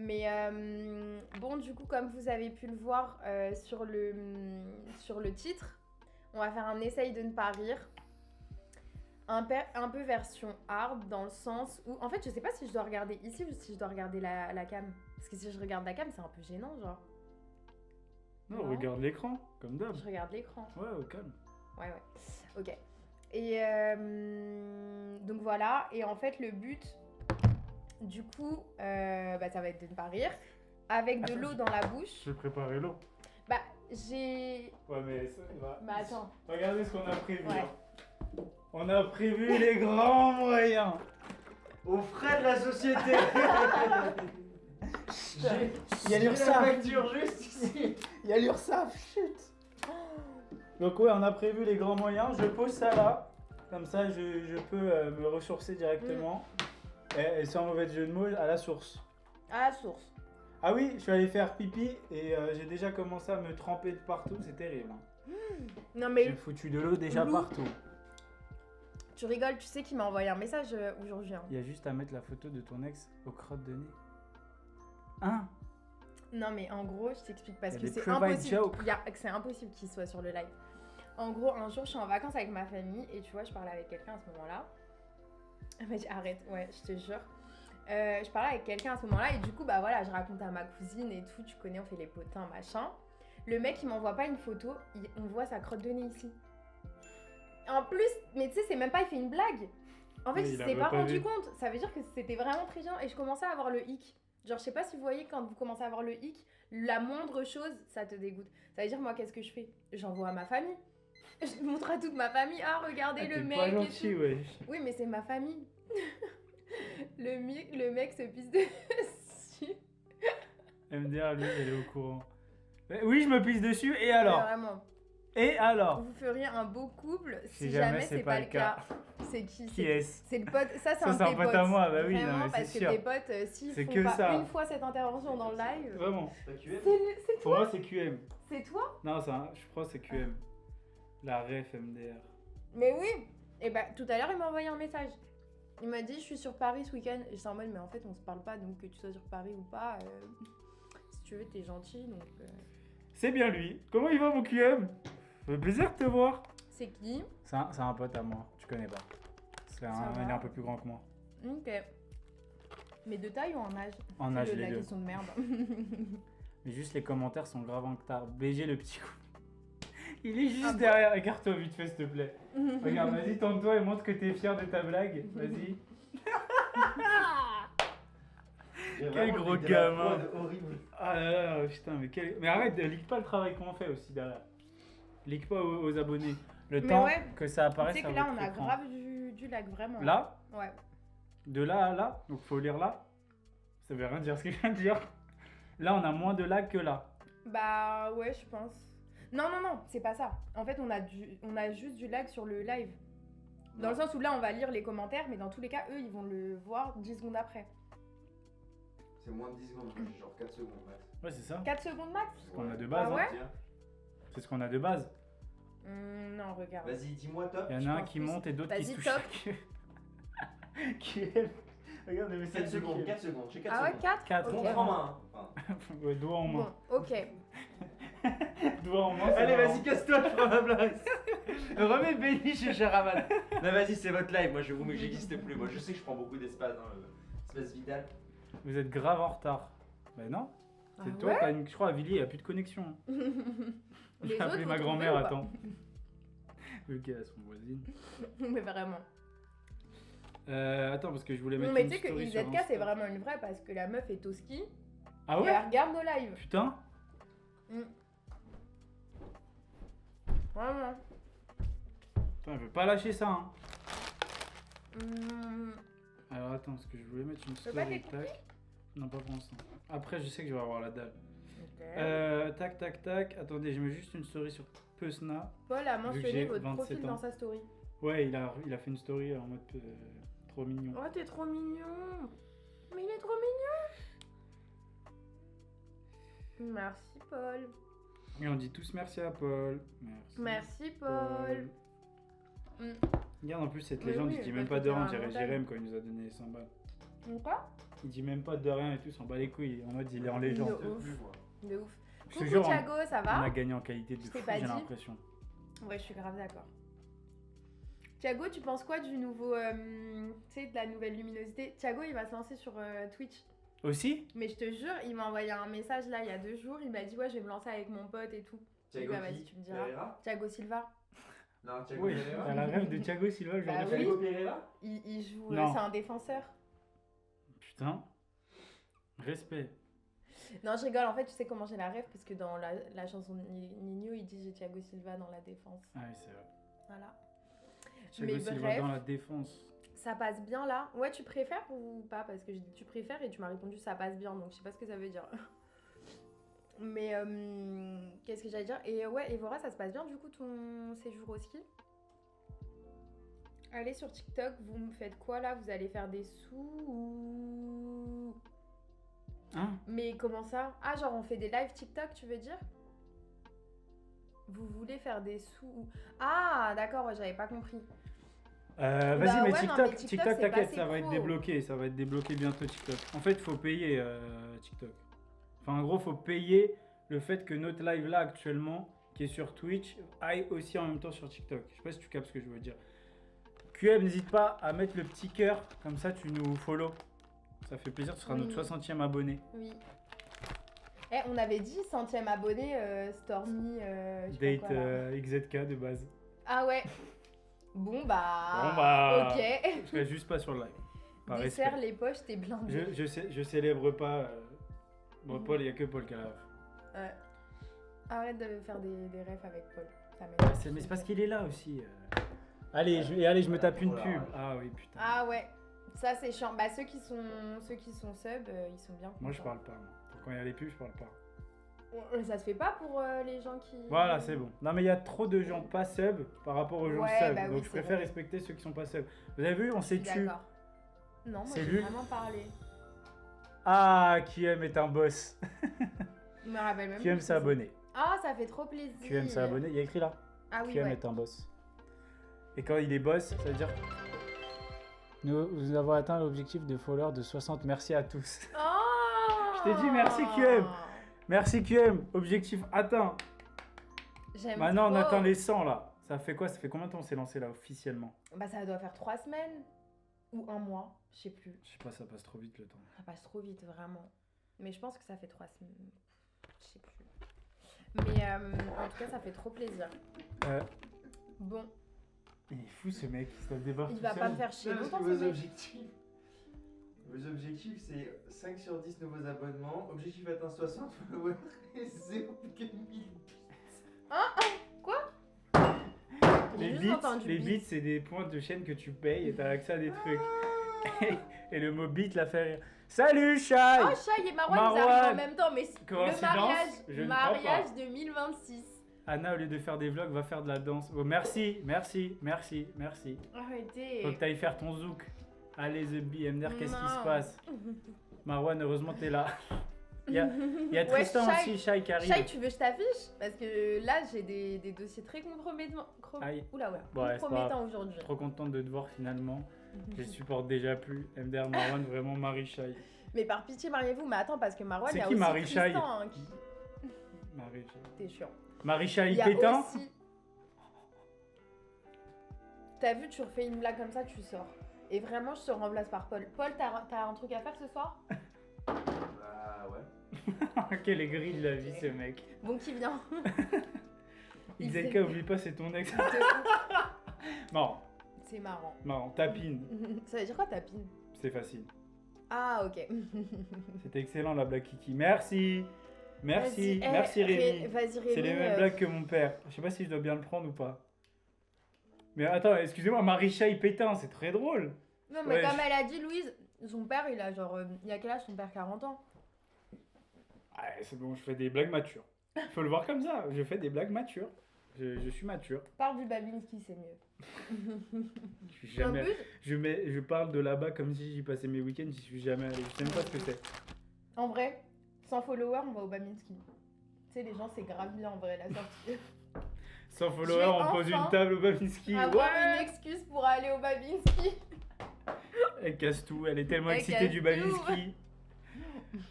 Mais bon, du coup, comme vous avez pu le voir sur le titre, on va faire un essaye de ne pas rire. Un peu version hard dans le sens où... En fait, je sais pas si je dois regarder ici ou si je dois regarder la cam. Parce que si je regarde la cam, c'est un peu gênant, genre. Non, regarde l'écran, comme d'hab. Je regarde l'écran. Ouais, au calme. Ouais. Ok. Et donc voilà. Et en fait, le but, du coup, ça va être de ne pas rire. Avec de l'eau dans la bouche. Je vais préparer l'eau. Bah, j'ai... Ouais, mais ça va. Bah, attends. Regardez ce qu'on a prévu. Ouais. Hein. On a prévu les grands moyens. Aux frais de la société. Il y a l'URSSAF. la facture juste ici. Il y a l'URSSAF, chut. Donc ouais, on a prévu les grands moyens. Je pose ça là. Comme ça, je peux me ressourcer directement. Et sans mauvais jeu de mots, à la source. À la source. Ah oui, je suis allé faire pipi et j'ai déjà commencé à me tremper de partout. C'est terrible. Hein. Non mais... J'ai foutu de l'eau déjà Lou. partout. Tu rigoles, tu sais qu'il m'a envoyé un message aujourd'hui. Hein. Il y a juste à mettre la photo de ton ex au crotte de nez. Hein? Non mais en gros, je t'explique parce Il y a que des c'est private impossible. jokes. C'est impossible qu'il soit sur le live. En gros, un jour, je suis en vacances avec ma famille et tu vois, je parlais avec quelqu'un à ce moment-là. Elle m'a dit arrête, ouais, je te jure. Je parlais avec quelqu'un à ce moment-là et du coup, bah voilà, je raconte à ma cousine et tout, tu connais, on fait les potins, machin. Le mec, il m'envoie pas une photo, on voit sa crotte de nez ici. En plus, mais tu sais, c'est même pas, il fait une blague. En fait, Oui, il il s'est avait pas pas rendu vu. compte. Ça veut dire que c'était vraiment très gênant et je commençais à avoir le hic. Genre, je sais pas si vous voyez, quand vous commencez à avoir le hic, la moindre chose, ça te dégoûte. Ça veut dire, moi, qu'est-ce que je fais? J'envoie à ma famille. Je montre à toute ma famille, ah, regardez le mec. Pas et gentil, tout. ouais. Oui, mais c'est ma famille. le mec se pisse dessus. MDR, lui, elle est au courant. Mais oui, je me pisse dessus, et alors? Vraiment. Et alors? Vous feriez un beau couple si jamais jamais c'est pas le cas. C'est qui? Qui est-ce? C'est le pote. Ça, c'est Ça, un c'est de un tes pote potes. à moi, bah oui, non, Vraiment, mais parce c'est que sûr. tes potes, s'ils C'est font que pas ça. une fois cette intervention dans le live, Vraiment. Pas QM. c'est Pour toi. moi, c'est QM. C'est toi. Non, je crois que c'est QM. La ref MDR. Mais oui. Et bah tout à l'heure, il m'a envoyé un message. Il m'a dit, je suis sur Paris ce week-end. Et j'étais en mode, mais en fait, on se parle pas, donc que tu sois sur Paris ou pas, si tu veux, t'es gentil, donc. C'est bien lui. Comment il va, mon QM? Ça fait plaisir de te voir. C'est qui? C'est un pote à moi, tu connais pas. Il est un peu plus grand que moi. Ok. Mais de taille ou en âge? En C'est âge, la les deux. question de merde. Mais juste les commentaires sont grave en retard. BG le petit coup. Il est juste Ah bon derrière. Écarte-toi vite fait, s'il te plaît. Regarde, vas-y, tente-toi et montre que t'es fier de ta blague. Vas-y. Quel gros gamin. Horrible. Ah là là, putain, mais quel... Mais arrête, leak pas le travail qu'on fait aussi derrière. Leak pas aux abonnés. Le Mais temps ouais. que ça Tu apparaisse sais que sur là, votre on a écran. grave du lag, vraiment. Là, Ouais. de là à là, donc faut lire là. Ça veut rien dire ce que je viens de dire. Là, on a moins de lag que là. Bah ouais, je pense. Non, c'est pas ça. En fait, on a juste du lag sur le live. Dans le sens où là, on va lire les commentaires, mais dans tous les cas, eux, ils vont le voir 10 secondes après. C'est moins de 10 secondes, moi, j'ai genre 4 secondes max. Ouais, c'est ça. 4 secondes max? C'est ce qu'on a de base. Ah ouais hein. C'est ce qu'on a de base. Non, regarde. Vas-y, dis-moi top. Il y en Je a un pense qui que monte et d'autres qui se Vas-y, touchent. top. Qui est... Regarde le 4 message de secondes, qui est. 4 secondes, j'ai 4 Ah ouais, secondes. 4? Quatre. Montre en main. Enfin, Ouais, doigt en main. Bon, ok. Doigt en main, c'est allez, marrant. vas-y, casse-toi, je prends ma place. Remets Benny chez Charaman. Non, vas-y, c'est votre live. Moi, je vous, mais j'existe plus. Moi, je sais que je prends beaucoup d'espace dans l'espace vital. Vous êtes grave en retard. Ben non. C'est Ah toi, ouais t'as une... je crois à Villiers, il n'y a plus de connexion. Les Je vais autres, appeler vous ma trouvez grand-mère, ou pas attends. Ok, à son voisine. Mais vraiment. Attends, parce que je voulais mettre Non, mais une tu sais que story sur IZK, Insta. c'est vraiment une vraie parce que la meuf est au ski Ah et ouais. elle regarde nos lives. Putain. Vraiment. Putain, elle veut pas lâcher ça, hein. Hum, Alors attends, parce que je voulais mettre une peux pas story, t'écouter tac. Non, pas pour l'instant. Après, je sais que je vais avoir la dalle. ok. Tac, tac, tac. Attendez, je mets juste une story sur Pesna. Paul a vu que mentionné j'ai votre 27 profil ans. dans sa story. Ouais, il a fait une story en mode trop mignon. Oh, t'es trop mignon. Mais il est trop mignon. Merci, Paul. Et on dit tous merci à Paul. Merci, Paul. Regarde en plus cette Oui, légende, oui, il dit je même peux pas te de faire on un dirait montage. Jérém quand il nous a donné les 100 balles. Quoi? Il dit même pas de rien et tout, s'en bat les couilles. En mode, il est en légende. De ouf. De ouf. Je te Coucou jure, Thiago, ça on va? a gagné en qualité de Je fou, t'ai pas j'ai dit. l'impression. Ouais, je suis grave d'accord. Thiago, tu penses quoi du nouveau, tu sais, de la nouvelle luminosité? Thiago, il va se lancer sur Twitch. Aussi? Mais je te jure, il m'a envoyé un message là il y a 2 jours. Il m'a dit ouais, je vais me lancer avec mon pote et tout. Thiago Bah, vas-y, qui tu me diras. Pereira Thiago Silva. Non, Thiago Oui, Pereira. t'as la rêve de Thiago Silva, Bah genre. oui. Thiago Pereira Il joue, Non. c'est un défenseur. Putain. Respect. Non, je rigole. En fait, tu sais comment j'ai la rêve parce que dans la chanson de Nino, il dit j'ai Thiago Silva dans la défense. Ah oui, c'est vrai. Voilà. Thiago Mais Silva bref. dans la défense. Ça passe bien là? Ouais, tu préfères ou pas? Parce que j'ai dit tu préfères et tu m'as répondu ça passe bien, donc je sais pas ce que ça veut dire. Mais qu'est-ce que j'allais dire? Et ouais, Evora, ça se passe bien du coup ton séjour au ski? Allez sur TikTok, vous me faites quoi là? Vous allez faire des sous ou... Hein? Mais comment ça? Ah, genre on fait des lives TikTok, tu veux dire? Vous voulez faire des sous ou... Ah, d'accord, ouais, j'avais pas compris. Vas-y, Bah mais ouais, TikTok, non, mais TikTok, TikTok, c'est t'inquiète, passé ça va être pro. débloqué. Ça va être débloqué bientôt TikTok. En fait, faut payer TikTok. Enfin, en gros, faut payer le fait que notre live là actuellement, qui est sur Twitch, aille aussi en même temps sur TikTok. Je sais pas si tu captes ce que je veux dire. QM, n'hésite pas à mettre le petit cœur, comme ça tu nous follow. Ça fait plaisir, tu seras Oui. notre 60e abonné. Oui. Eh, on avait dit 100e abonné, Stormy, je sais Date pas quoi, là. XZK de base. Ah ouais. Bon bah... Bon, bah, Ok. Je serai juste pas sur le live. Par Dessert respect. les poches, t'es blindé. Je célèbre pas. Bon, Mhm. Paul, il n'y a que Paul qui a la ref. Ouais. Arrête de faire des refs avec Paul. Ça m'énerve, Mais s'il c'est te parce plaît. qu'il est là aussi. Allez, je me tape une pub. Ah oui, putain. Ah ouais. Ça c'est chiant. Bah ceux qui sont sub, ils sont bien contents. Moi, je parle pas. Moi. Quand il y a les pubs, je parle pas. Ça se fait pas pour les gens qui... Voilà, c'est bon. Non, mais il y a trop de gens pas sub par rapport aux gens Ouais, sub. bah oui, Donc, je c'est préfère vrai. respecter ceux qui sont pas sub. Vous avez vu, on s'est tué. D'accord. Non, moi C'est j'ai lui. vraiment parlé. Ah, QM est un boss. Je me rappelle même QM plus s'est qui c'est. abonné. Ah, ça fait trop plaisir. QM s'est abonné. Il y a écrit là. Ah oui, QM ouais. est un boss. Et quand il est boss, ça veut dire. Nous avons atteint l'objectif de followers de 60. Merci à tous. Oh Je t'ai dit merci, QM. Merci QM. Objectif atteint. J'aime Maintenant, on trop. atteint les 100 là. Ça fait quoi? Ça fait combien de temps on s'est lancé là officiellement? Bah ça doit faire 3 semaines. Ou 1 mois, je sais plus. Je sais pas, ça passe trop vite le temps. Ça passe trop vite, vraiment. Mais je pense que ça fait 3 semaines. Je sais plus. Mais en tout cas, ça fait trop plaisir. Euh, Bon, il est fou ce mec, il se tape des barres il tout va pas seul. me faire chier Non, parce longtemps, que ce vos mec. objectifs, c'est 5 sur 10 nouveaux abonnements. Objectif atteint 60 followers et 0 bits. J'ai Les juste bits, entendu les beat. bits, c'est des points de chaîne que tu payes et t'as accès à des trucs. Et le mot bit l'a fait rire. Salut Shai! Oh, Shai et Marwan, ils Marwan. arrivent en même temps, mais le Coïncidence? mariage, Je ne crois mariage pas. 2026. Anna, au lieu de faire des vlogs, va faire de la danse. Oh, merci, merci, merci, merci. Arrêtez. Faut que t'ailles faire ton zouk. Allez, The BMDR, qu'est-ce qui se Non. passe? Marwan, heureusement t'es là. Il y a Ouais, Tristan Shai. aussi, Shai qui arrive. Shai, tu veux que je t'affiche? Parce que là, j'ai des dossiers très compromettants. Aïe. Oula, ouais. Bon, ouais, c'est pas Compromettants aujourd'hui. Trop contente de te voir finalement. Je les supporte déjà plus. MDR Marwan, vraiment Marie Shai. Mais par pitié, mariez-vous. Mais attends, parce que Marwan, C'est il y a qui, aussi Marie Shai? Tristan. Hein, qui... Marie Shai. T'es chiant. Marie Shai Il y a Pétain. aussi... T'as vu, tu refais une blague comme ça, tu sors. Et vraiment, je te remplace par Paul. Paul, t'as un truc à faire ce soir? Bah ouais. Quelle aigrie de la vie ce mec. Bon, qui vient? Il XZK, sait- oublie pas, c'est ton ex. De ouf. Marrant, C'est marrant. marrant. Tapine, Ça veut dire quoi, tapine? c'est facile. Ah, ok. C'était excellent la blague Kiki. Merci. Merci, Vas-y, merci Rémi. Vas-y, Rémi. C'est les mêmes blagues que mon père. Je sais pas si je dois bien le prendre ou pas. Mais attends, excusez-moi, Marie Shai Pétain, c'est très drôle. Non, mais Ouais, comme elle a dit, Louise, son père, il a genre. Il a quel âge son père? 40 ans. Ah, c'est bon, je fais des blagues matures. Faut le voir comme ça, je fais des blagues matures. Je suis mature. Parle du Babinski, c'est mieux. Je suis jamais. En plus, Je parle de là-bas comme si j'y passais mes week-ends, j'y suis jamais allé. Je sais même pas ce que c'est. en vrai, sans followers, on va au Babinski. Tu sais, les gens, c'est grave bien en vrai la sortie. Sans Je follower, vais on pose enfin une table au Babinski. Avoir Ouais. une excuse pour aller au Babinski. Elle casse tout, elle est tellement Elle excitée casse du tout. Babinski.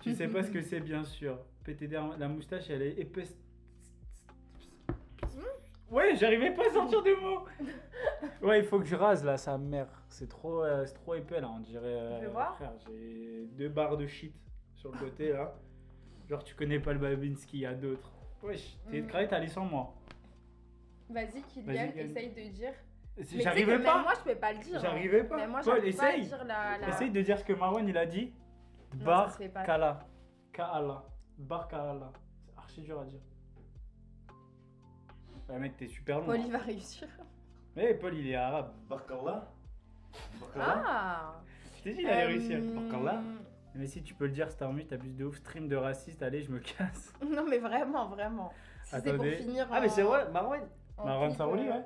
Tu sais pas ce que c'est, bien sûr. PTD, la moustache, elle est épaisse. Ouais, j'arrivais pas à sortir des mots. Ouais, il faut que je rase là, sa mère. C'est trop épais là, on dirait. Fais voir. Frère, j'ai 2 barres de shit sur le côté là. Genre, tu connais pas le Babinski, il y a d'autres. Wesh, t'es crête, t'allais sans moi. Vas-y, Kylian, Vas-y, Kylian. essaye de dire. Mais tu sais J'arrivais que pas. même moi, je peux pas le dire. J'arrivais pas. Mais moi, Paul, j'arrive pas à essaye. dire la... Essaye de dire ce que Marwan il a dit. Non, Bar ça se fait pas. Kala. Kaala. Bar Kaala. C'est archi dur à dire. Ouais, mec, t'es super long. Paul, il va réussir. Mais Paul, il est arabe. Barkallah. Barkallah. Ah Je t'ai dit, il allait réussir. Barkallah. Mais si tu peux le dire, Starmu, t'abuses de ouf. Stream de raciste, allez, je me casse. Non, mais vraiment, vraiment. Si c'est pour Attendez. finir Ah, mais c'est en- vrai, Marwan. en Marwan clip, Sarouli, ouais.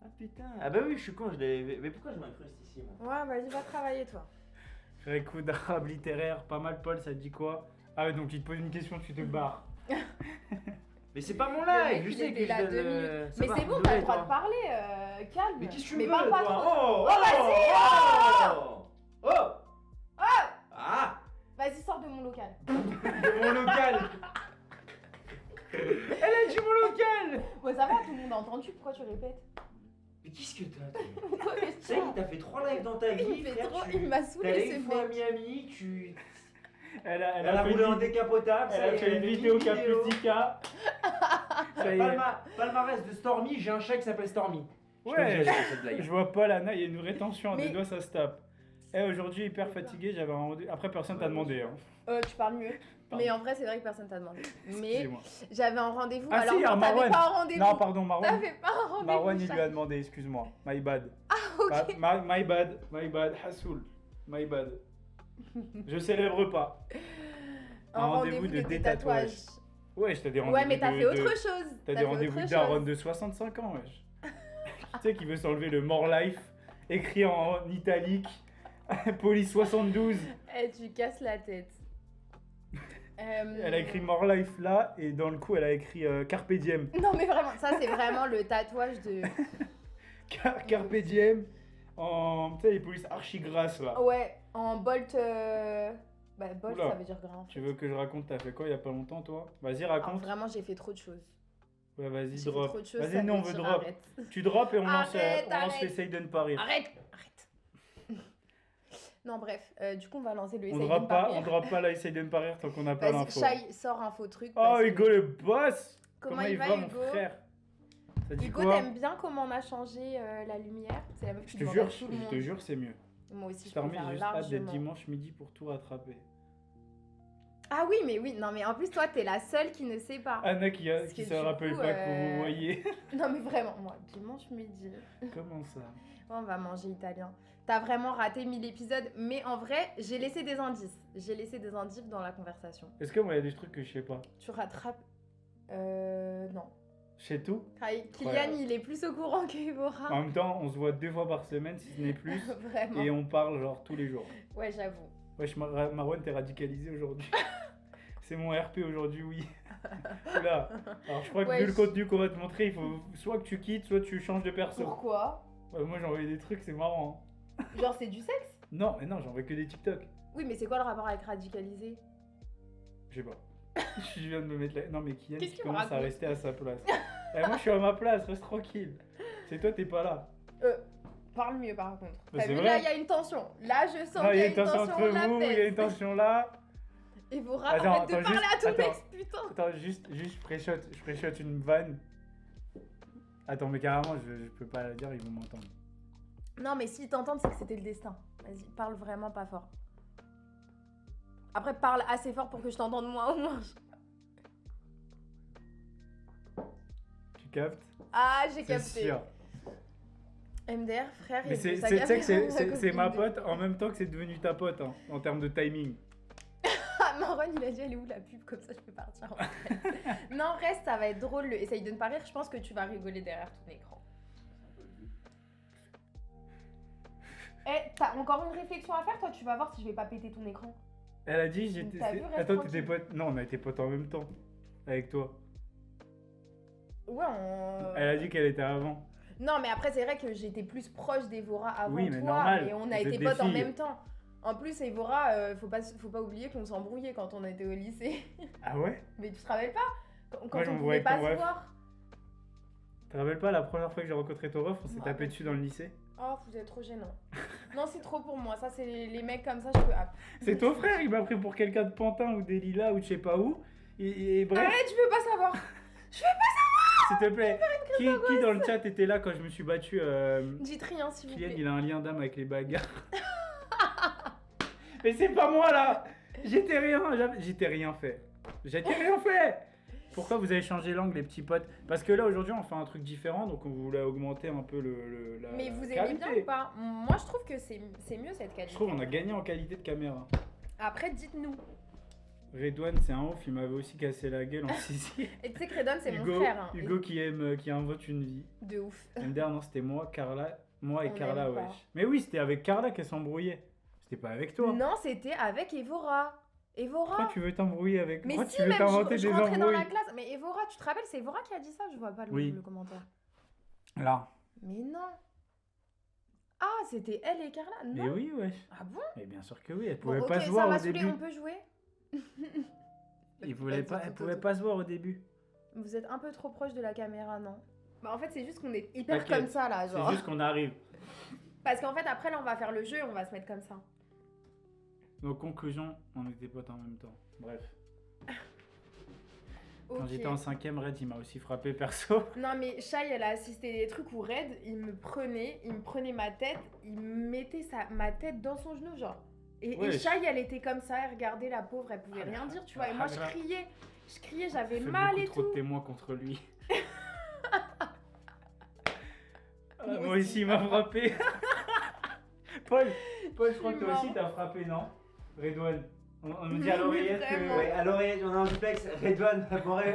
Ah putain. Ah bah oui, je suis con, je l'ai. Mais pourquoi je m'incruste ici, moi? Ouais, vas-y, va travailler, toi. Frère, coup d'arabe littéraire, pas mal, Paul, ça te dit quoi? Ah ouais, donc il te pose une question, tu te barres. Mais c'est pas mon Le live, mec, je il sais était que là je donne, 2 minutes. ça Mais va, c'est bon, vous t'as le devez, droit toi. de parler, calme. Mais qu'est-ce que tu Mais veux, parle pas toi? trop. Oh, vas-y, oh, oh. Ah. Vas-y, sors de mon local. De mon local. Elle a dit mon local. Bon, ça va, tout le monde a entendu, pourquoi tu répètes? Mais qu'est-ce que t'as, toi? Pourquoi Tu sais qu'il t'a fait 3 lives dans ta vie, Il fait frère, trop, tu- il m'a T'es saoulé allé ce une fois à mec. Miami, tu... Elle Elle a a fait roulé en une, décapotable, elle ça a y est, fait une vidéo vidéo. Capustica. Ça y est. Palmarès de Stormy, j'ai un chat qui s'appelle Stormy. Je Ouais, crois que j'ai acheté cette blague. je vois pas Lana, il y a une rétention à Mais- deux doigts, ça se tape. Eh, aujourd'hui, hyper fatigué, j'avais un rendez-vous. Après, personne t'a demandé. Hein. Tu parles mieux. Pardon. Mais en vrai, c'est vrai que personne t'a demandé. Mais Excusez-moi. j'avais un rendez-vous. Ah, Alors, si, non, alors, t'avais Marwan. pas un rendez-vous. Non, pardon, Marwan. T'avais pas un rendez-vous. Marwan, il lui Charles. a demandé, excuse-moi. My bad. Ok. My bad, Hassoul. My bad. Je célèbre pas. Un rendez-vous de détatouage. Ouais, je t'ai des rendez-vous. Ouais, mais t'as fait autre chose. T'as des fait rendez-vous autre d'Aaron chose. de 65 ans, wesh. Tu sais, qui veut s'enlever le More Life, écrit en italique, police 72. Eh, tu casses la tête. Elle a écrit More Life là, et dans le coup, elle a écrit Carpe Diem. Non, mais vraiment, ça, c'est vraiment le tatouage de. Carpe Diem, en. Tu sais, les polices archi grasses là. Ouais, en bolt. Bah, bolt, Oula. ça veut dire grand. Tu veux que je raconte, t'as fait quoi il y a pas longtemps, toi? Vas-y, Alors, raconte. vraiment, j'ai fait trop de choses. Ouais, vas-y, J'ai fait drop. trop de choses. Vas-y, ça nous, on veut veut dire drop. arrête. Tu drops et on lance Arrête. l'essaye de ne pas rire. Arrête. Non, bref, du coup, on va lancer le On essaye de drop ne pas, pas on rire. drop pas là, essaye de ne pas rire tant qu'on n'a pas Vas-y, l'info. Shai, sors un faux truc. Oh, parce que- Hugo le boss! Comment il va, mon Hugo? frère? Ça dit Hugo, quoi? t'aimes bien comment on a changé la lumière? C'est la meuf Je qui te demande jure, à tout le je monde. te jure, c'est mieux. Moi aussi, je Starmy, préfère j'ai juste hâte d'être largement. dimanche midi pour tout rattraper. Ah oui, mais oui, non, mais en plus, toi, t'es la seule qui ne sait pas. Anna qui Parce qui que se du rappelle coup, pas que vous voyez. Non, mais vraiment, moi, dimanche midi, Comment ça? on va manger italien. T'as vraiment raté 1000 épisodes, mais en vrai, j'ai laissé des indices. J'ai laissé des indices dans la conversation. Est-ce que moi, il y a des trucs que je sais pas? Tu rattrapes. Non. Je sais tout. Ah, Kylian, Incroyable. il est plus au courant qu'Evora. En même temps, on se voit 2 fois par semaine, si ce n'est plus. Vraiment. Et on parle genre tous les jours. Ouais, j'avoue. Wesh, Marwan, t'es radicalisé aujourd'hui. C'est mon RP aujourd'hui, oui. Oula. Alors je crois que vu Wesh. le contenu qu'on va te montrer, il faut soit que tu quittes, soit tu changes de perso. Pourquoi? Ouais, moi j'ai envoyé des trucs, c'est marrant. Hein. Genre, c'est du sexe? Non, mais non, j'en veux que des TikTok. Oui, mais c'est quoi le rapport avec radicalisé? Je sais pas. Je viens de me mettre là. Non, mais Kylian Qu'est-ce qui qu'il me commence à raconte rester à sa place. Eh, moi je suis à ma place, reste tranquille. C'est toi, t'es pas là. Parle mieux par contre. Bah, T'as c'est vu vrai. là, il y a une tension. Là, je sens Non, qu'il y a une tension entre on la vous, il y a une pèse. tension là. Et vous Attends, arrête de attends, parler à ton juste- ex, putain. Attends, juste je préchote une vanne. Attends, mais carrément, je peux pas la dire, ils vont m'entendre. Non, mais s'ils t'entendent, c'est que c'était le destin. Vas-y, parle vraiment pas fort. Après, parle assez fort pour que je t'entende moi au moins. Tu captes? Ah, j'ai C'est capté. sûr. MDR, frère, Mais il c'est veut sa tu sais que caméra c'est copine ma de- pote en même temps que c'est devenu ta pote hein, en termes de timing. Ah, Marwan, il a dit elle est où la pub, comme ça je peux partir en fait. Non, reste, ça va être drôle. Essaye de ne pas rire, je pense que tu vas rigoler derrière ton écran. Eh, t'as encore une réflexion à faire, toi, tu vas voir si je vais pas péter ton écran. Elle a dit j'étais. T'as vu, reste Attends, tranquille. t'étais pote. Non, on a été potes en même temps. Avec toi. Ouais, on... Elle a dit qu'elle était avant. Non, mais après, c'est vrai que j'étais plus proche d'Evora avant Oui, mais toi, normal, mais on vous a êtes été des potes en filles. même temps. En plus, Evora, faut pas oublier qu'on s'embrouillait quand on était au lycée. Ah ouais? Mais tu te rappelles pas? Quand Moi, je on me pouvait vois pas avec ton se ref. voir. Tu te rappelles pas la première fois que j'ai rencontré ton ref, on s'est Je me tapé rappelle dessus plus. dans le lycée? Oh, vous êtes trop gênant. Non, c'est trop pour moi. Ça, c'est les mecs comme ça, je peux. Ah. C'est ton frère, il m'a pris pour quelqu'un de Pantin ou des Lilas ou je sais pas où. Et bref, Arrête, je veux pas savoir. s'il te plaît, qui dans le chat était là quand je me suis battu Dites rien, s'il vous Kylian, plaît. il a un lien d'âme avec les bagarres. Mais c'est pas moi là! J'étais rien fait. J'étais rien fait! Pourquoi vous avez changé l'angle, les petits potes? Parce que là, aujourd'hui, on fait un truc différent, donc on voulait augmenter un peu la Mais vous aimez qualité. bien ou pas? Moi, je trouve que c'est mieux cette Je qualité. trouve qu'on a gagné en qualité de caméra. Après, dites-nous. Redouane, c'est un ouf, il m'avait aussi cassé la gueule en 6ème. Et tu sais que Redon, c'est mon Hugo, frère. Hein. Hugo qui invente une vie. De ouf. MDR, non, c'était moi, Carla. Moi et On Carla, aime pas. wesh. Mais oui, c'était avec Carla qu'elle s'embrouillait. C'était pas avec toi. Non, c'était avec Evora. Pourquoi Evora. tu veux t'embrouiller avec Mais Pourquoi si, tu veux même, t'inventer je des rentrais dans la embrouilles? classe. Mais Evora, tu te rappelles, c'est Evora qui a dit ça? Je vois pas Oui. le commentaire. Là. Mais non. Ah, c'était elle et Carla? Mais Non. oui, wesh. Ah bon? Mais bien sûr que oui, elle Bon, pouvait ok, pas se ça voir m'a au saoulé, début. on peut jouer? Elle pouvait Tout. pas se voir au début. Vous êtes un peu trop proche de la caméra, non? Bah en fait, c'est juste qu'on est hyper T'inquiète, comme ça là, C'est genre. juste qu'on arrive. Parce qu'en fait, après là, on va faire le jeu et on va se mettre comme ça. Donc, conclusion, on était potes en même temps. Bref. Quand Ok. j'étais en 5ème, Red, il m'a aussi frappé perso. Non mais Shai, elle a assisté des trucs où Red, il me prenait ma tête, il mettait ma tête dans son genou, genre. Et Ouais, Shai, elle était comme ça, elle regardait la pauvre, elle pouvait Ah, rien mais- dire, tu vois. Et ah, moi, mais- je criais, j'avais Il fait mal beaucoup et trop tout. de témoins contre lui. Ah, Moi moi aussi. aussi, il m'a frappé. Paul, je crois que toi marrant. aussi t'as frappé, non? Redouane. On me dit à l'oreillette Vraiment. que. Ouais, à l'oreille, on a un duplex. Redouane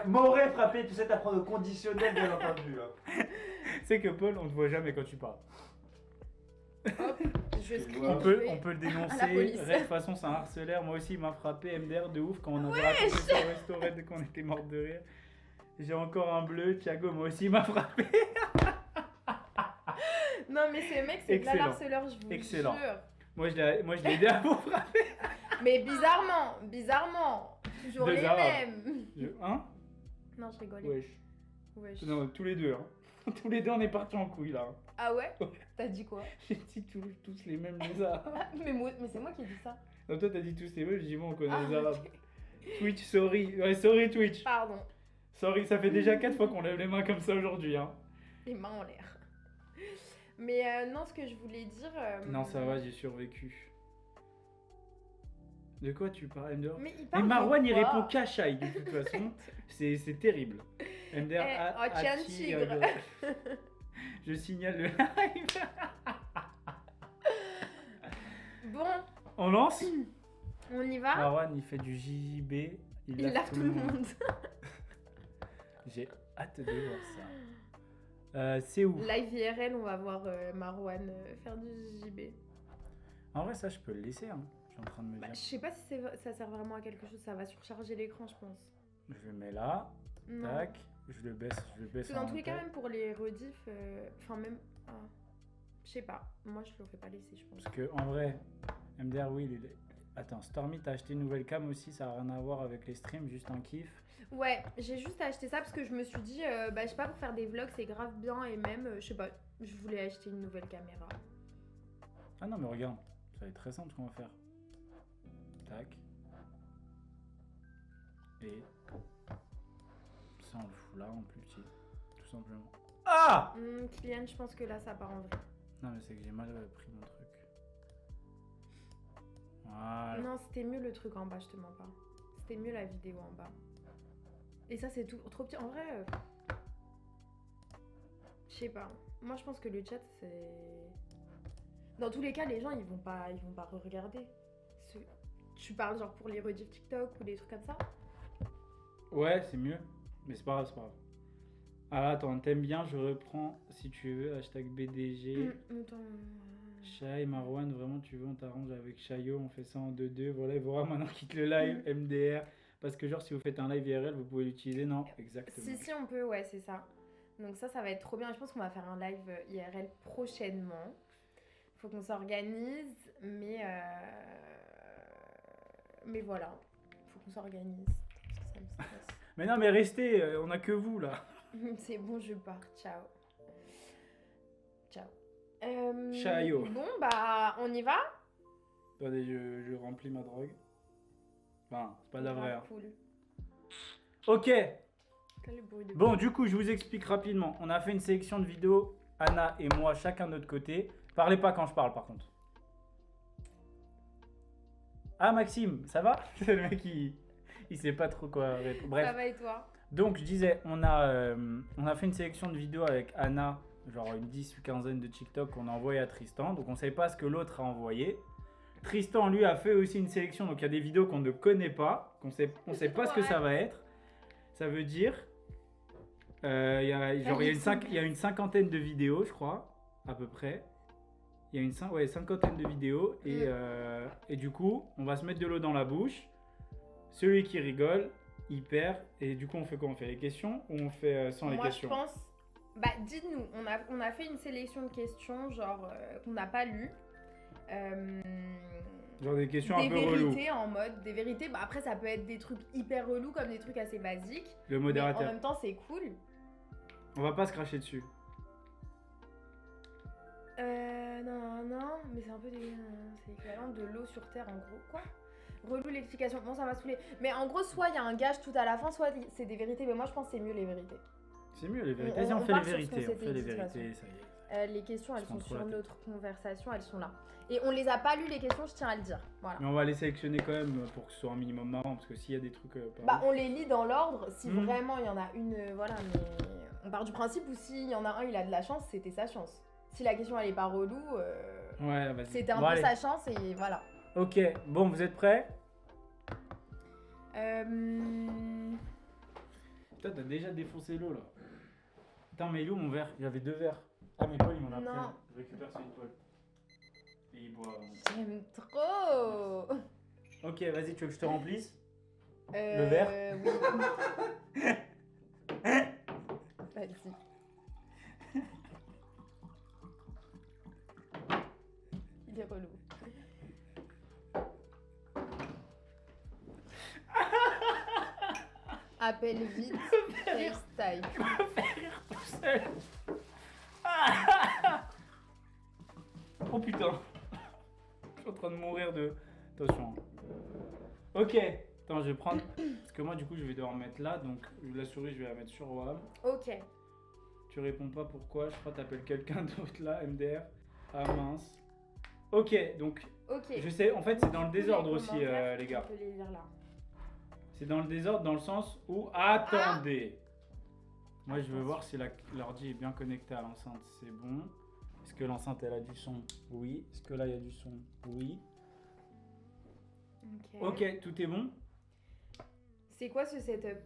m'aurait frappé, tout ça t'apprendre au conditionnel, bien entendu. Là. Tu sais que Paul, on te voit jamais quand tu parles. Hop, je screen, On je peut, vais- on peut le à la dénoncer. police. Red, de toute façon, c'est un harceleur. Moi aussi, il m'a frappé. MDR de ouf quand on avait raconté ça au resto Red qu'on était mort de rire. J'ai encore un bleu. Thiago, moi aussi, il m'a frappé. Non mais ce mec, c'est de Excellent. harceleur, je vous Excellent. jure. Moi, je l'ai aidé à vous frapper. Mais bizarrement, toujours Deux les Arabes. mêmes. Hein? Non, je rigolais. Wesh. Wesh. Non, tous les deux. Hein. Tous les deux, on est partis en couille là. Ah ouais? Ouais. T'as dit quoi? J'ai dit tous les mêmes lézards. Ah, mais c'est moi qui ai dit ça. Non, toi, t'as dit tous les mêmes. Je dis, bon, on connaît Ah, les arabes. ok. Twitch, sorry. Ouais, sorry, Twitch. Pardon. Sorry, ça fait déjà 4 fois qu'on lève les mains comme ça aujourd'hui. Hein. Les mains en l'air. Mais non, ce que je voulais dire. Non, ça va, j'ai survécu. De quoi tu parles, MDR? Mais il Mais parle de Marwan, il quoi? répond qu'à Shai, de toute façon. C'est terrible. MDR, oh, tiens, tigre. Je signale le live. Bon, On lance? on y va? Marwan, il fait du JB. Il lave tout le monde. J'ai hâte de voir ça. C'est où? Live IRL, on va voir Marwan faire du JB. En vrai, ça, je peux le laisser. Hein. Je suis en train de me Bah, dire. je sais pas si ça sert vraiment à quelque chose, ça va surcharger l'écran, je pense. Je le mets là. Non. Tac. Je le baisse. Parce que dans en tous les cas, tête. même pour les rediffs, enfin même, je sais pas. Moi, je l'aurais pas laissé, je pense. Parce que en vrai, MDR, oui, attends, Stormy, t'as acheté une nouvelle cam aussi, ça n'a rien à voir avec les streams, juste un kiff. Ouais, j'ai juste acheté ça parce que je me suis dit, bah, je sais pas, pour faire des vlogs, c'est grave bien et même, je sais pas, je voulais acheter une nouvelle caméra. Ah non, mais regarde, ça va être très simple ce qu'on va faire. Tac. Et ça, on le fout là en plus petit, tout simplement. Ah! Kylian, je pense que là, ça part en vrai. Non, mais c'est que j'ai mal pris mon truc. Voilà. Non, c'était mieux le truc en bas, je te mens pas. C'était mieux la vidéo en bas. Et ça, c'est tout trop petit. En vrai, je sais pas. Moi, je pense que le chat, c'est. Dans tous les cas, les gens, ils vont pas re-regarder. Tu parles genre pour les rediffs TikTok ou des trucs comme ça? Ouais, c'est mieux, mais c'est pas grave, c'est pas grave. Ah, attends, t'aimes bien, je reprends si tu veux, hashtag BDG. Attends. Shai, Marwan, vraiment tu veux, on t'arrange avec Chayo, on fait ça en 2-2. Voilà, Evora maintenant quitte le live, MDR. Parce que genre si vous faites un live IRL, vous pouvez l'utiliser, non? Exactement. Si, on peut, ouais, c'est ça. Donc ça va être trop bien. Je pense qu'on va faire un live IRL prochainement. Faut qu'on s'organise, mais voilà. Faut qu'on s'organise. Parce que ça me stresse. Mais non, mais restez, on a que vous là. C'est bon, je pars. Ciao. Ciao. Chayo. Bon, bah, on y va? Attendez, je remplis ma drogue. Enfin, c'est pas de la vraie. hein. Cool. Ok. Quel bruit de Bon, du coup, je vous explique rapidement. On a fait une sélection de vidéos, Anna et moi, chacun de notre côté. Parlez pas quand je parle, par contre. Ah, Maxime, ça va? C'est le mec il sait pas trop quoi répondre. Bref. Ça va et toi? Donc, je disais, on a fait une sélection de vidéos avec Anna, genre une 10 ou quinzaine de TikTok qu'on a envoyé à Tristan. Donc, on savait pas ce que l'autre a envoyé. Tristan, lui, a fait aussi une sélection. Donc, il y a des vidéos qu'on ne connaît pas, on sait pas ce que ça va être. Ça veut dire, il y a une cinquantaine de vidéos, je crois, à peu près. Il y a une cinquantaine de vidéos. Et du coup, on va se mettre de l'eau dans la bouche. Celui qui rigole, il perd. Et du coup, on fait quoi? On fait les questions ou on fait sans les questions? Moi, je pense... Bah, dites-nous. On a fait une sélection de questions, genre, qu'on n'a pas lues. Genre des questions des un peu reloues. vérités en mode... Des vérités, bah après, ça peut être des trucs hyper relous, comme des trucs assez basiques. Le Mais en modérateur. même temps, c'est cool. On va pas se cracher dessus. Non, mais c'est un peu c'est l'équivalent de l'eau sur terre, en gros. Quoi? Relou l'explication. Bon, ça m'a saoulé. Mais en gros, soit il y a un gage tout à la fin, soit c'est des vérités. Mais moi, je pense que c'est mieux les vérités. C'est mieux les vérités. On- Vas-y, on on fait les part sur ce vérités. qu'on On s'était fait les dit, de toute vérités, ça y est. Les questions, elles Je prends sont trop sur la tête. notre conversation, elles sont là. Et on les a pas lues, les questions, je tiens à le dire. Voilà. Mais on va les sélectionner quand même pour que ce soit un minimum marrant. Parce que s'il y a des trucs. Bah, on les lit dans l'ordre. Si Mhm. vraiment il y en a une, voilà. Mais on part du principe où s'il y en a un, il a de la chance, c'était sa chance. Si la question elle est pas relou, Ouais, vas-y. c'était un Bon, peu allez. sa chance et voilà. Ok, bon, vous êtes prêts? Toi, t'as déjà défoncé l'eau là. Attends, mais il est où mon verre? J'avais 2 verres. Ah, mais Paul, il m'en a Non. pris un. Je récupère celui de Paul. Et il boit. J'aime trop. Ok, vas-y, tu veux que je te remplisse? Le verre? Oui. Vas-y. Il est relou. Appelle vite, FaceTime. Tout seul. Oh putain. Je suis en train de mourir de. Attention. Ok. Attends, je vais prendre. Parce que moi, du coup, je vais devoir mettre là. Donc, la souris, je vais la mettre sur WAM. Ok. Tu réponds pas pourquoi. Je crois que t'appelles quelqu'un d'autre là, MDR. Ah mince. Ok, donc. Ok. Je sais, en fait, c'est dans le désordre Les aussi, commentaires, les gars. On peut les lire là. C'est dans le désordre dans le sens où. Attendez! Moi, je veux voir si l'ordi est bien connecté à l'enceinte. C'est bon. Est-ce que l'enceinte, elle a du son? Oui. Est-ce que là, il y a du son? Oui. Ok, tout est bon? C'est quoi ce setup?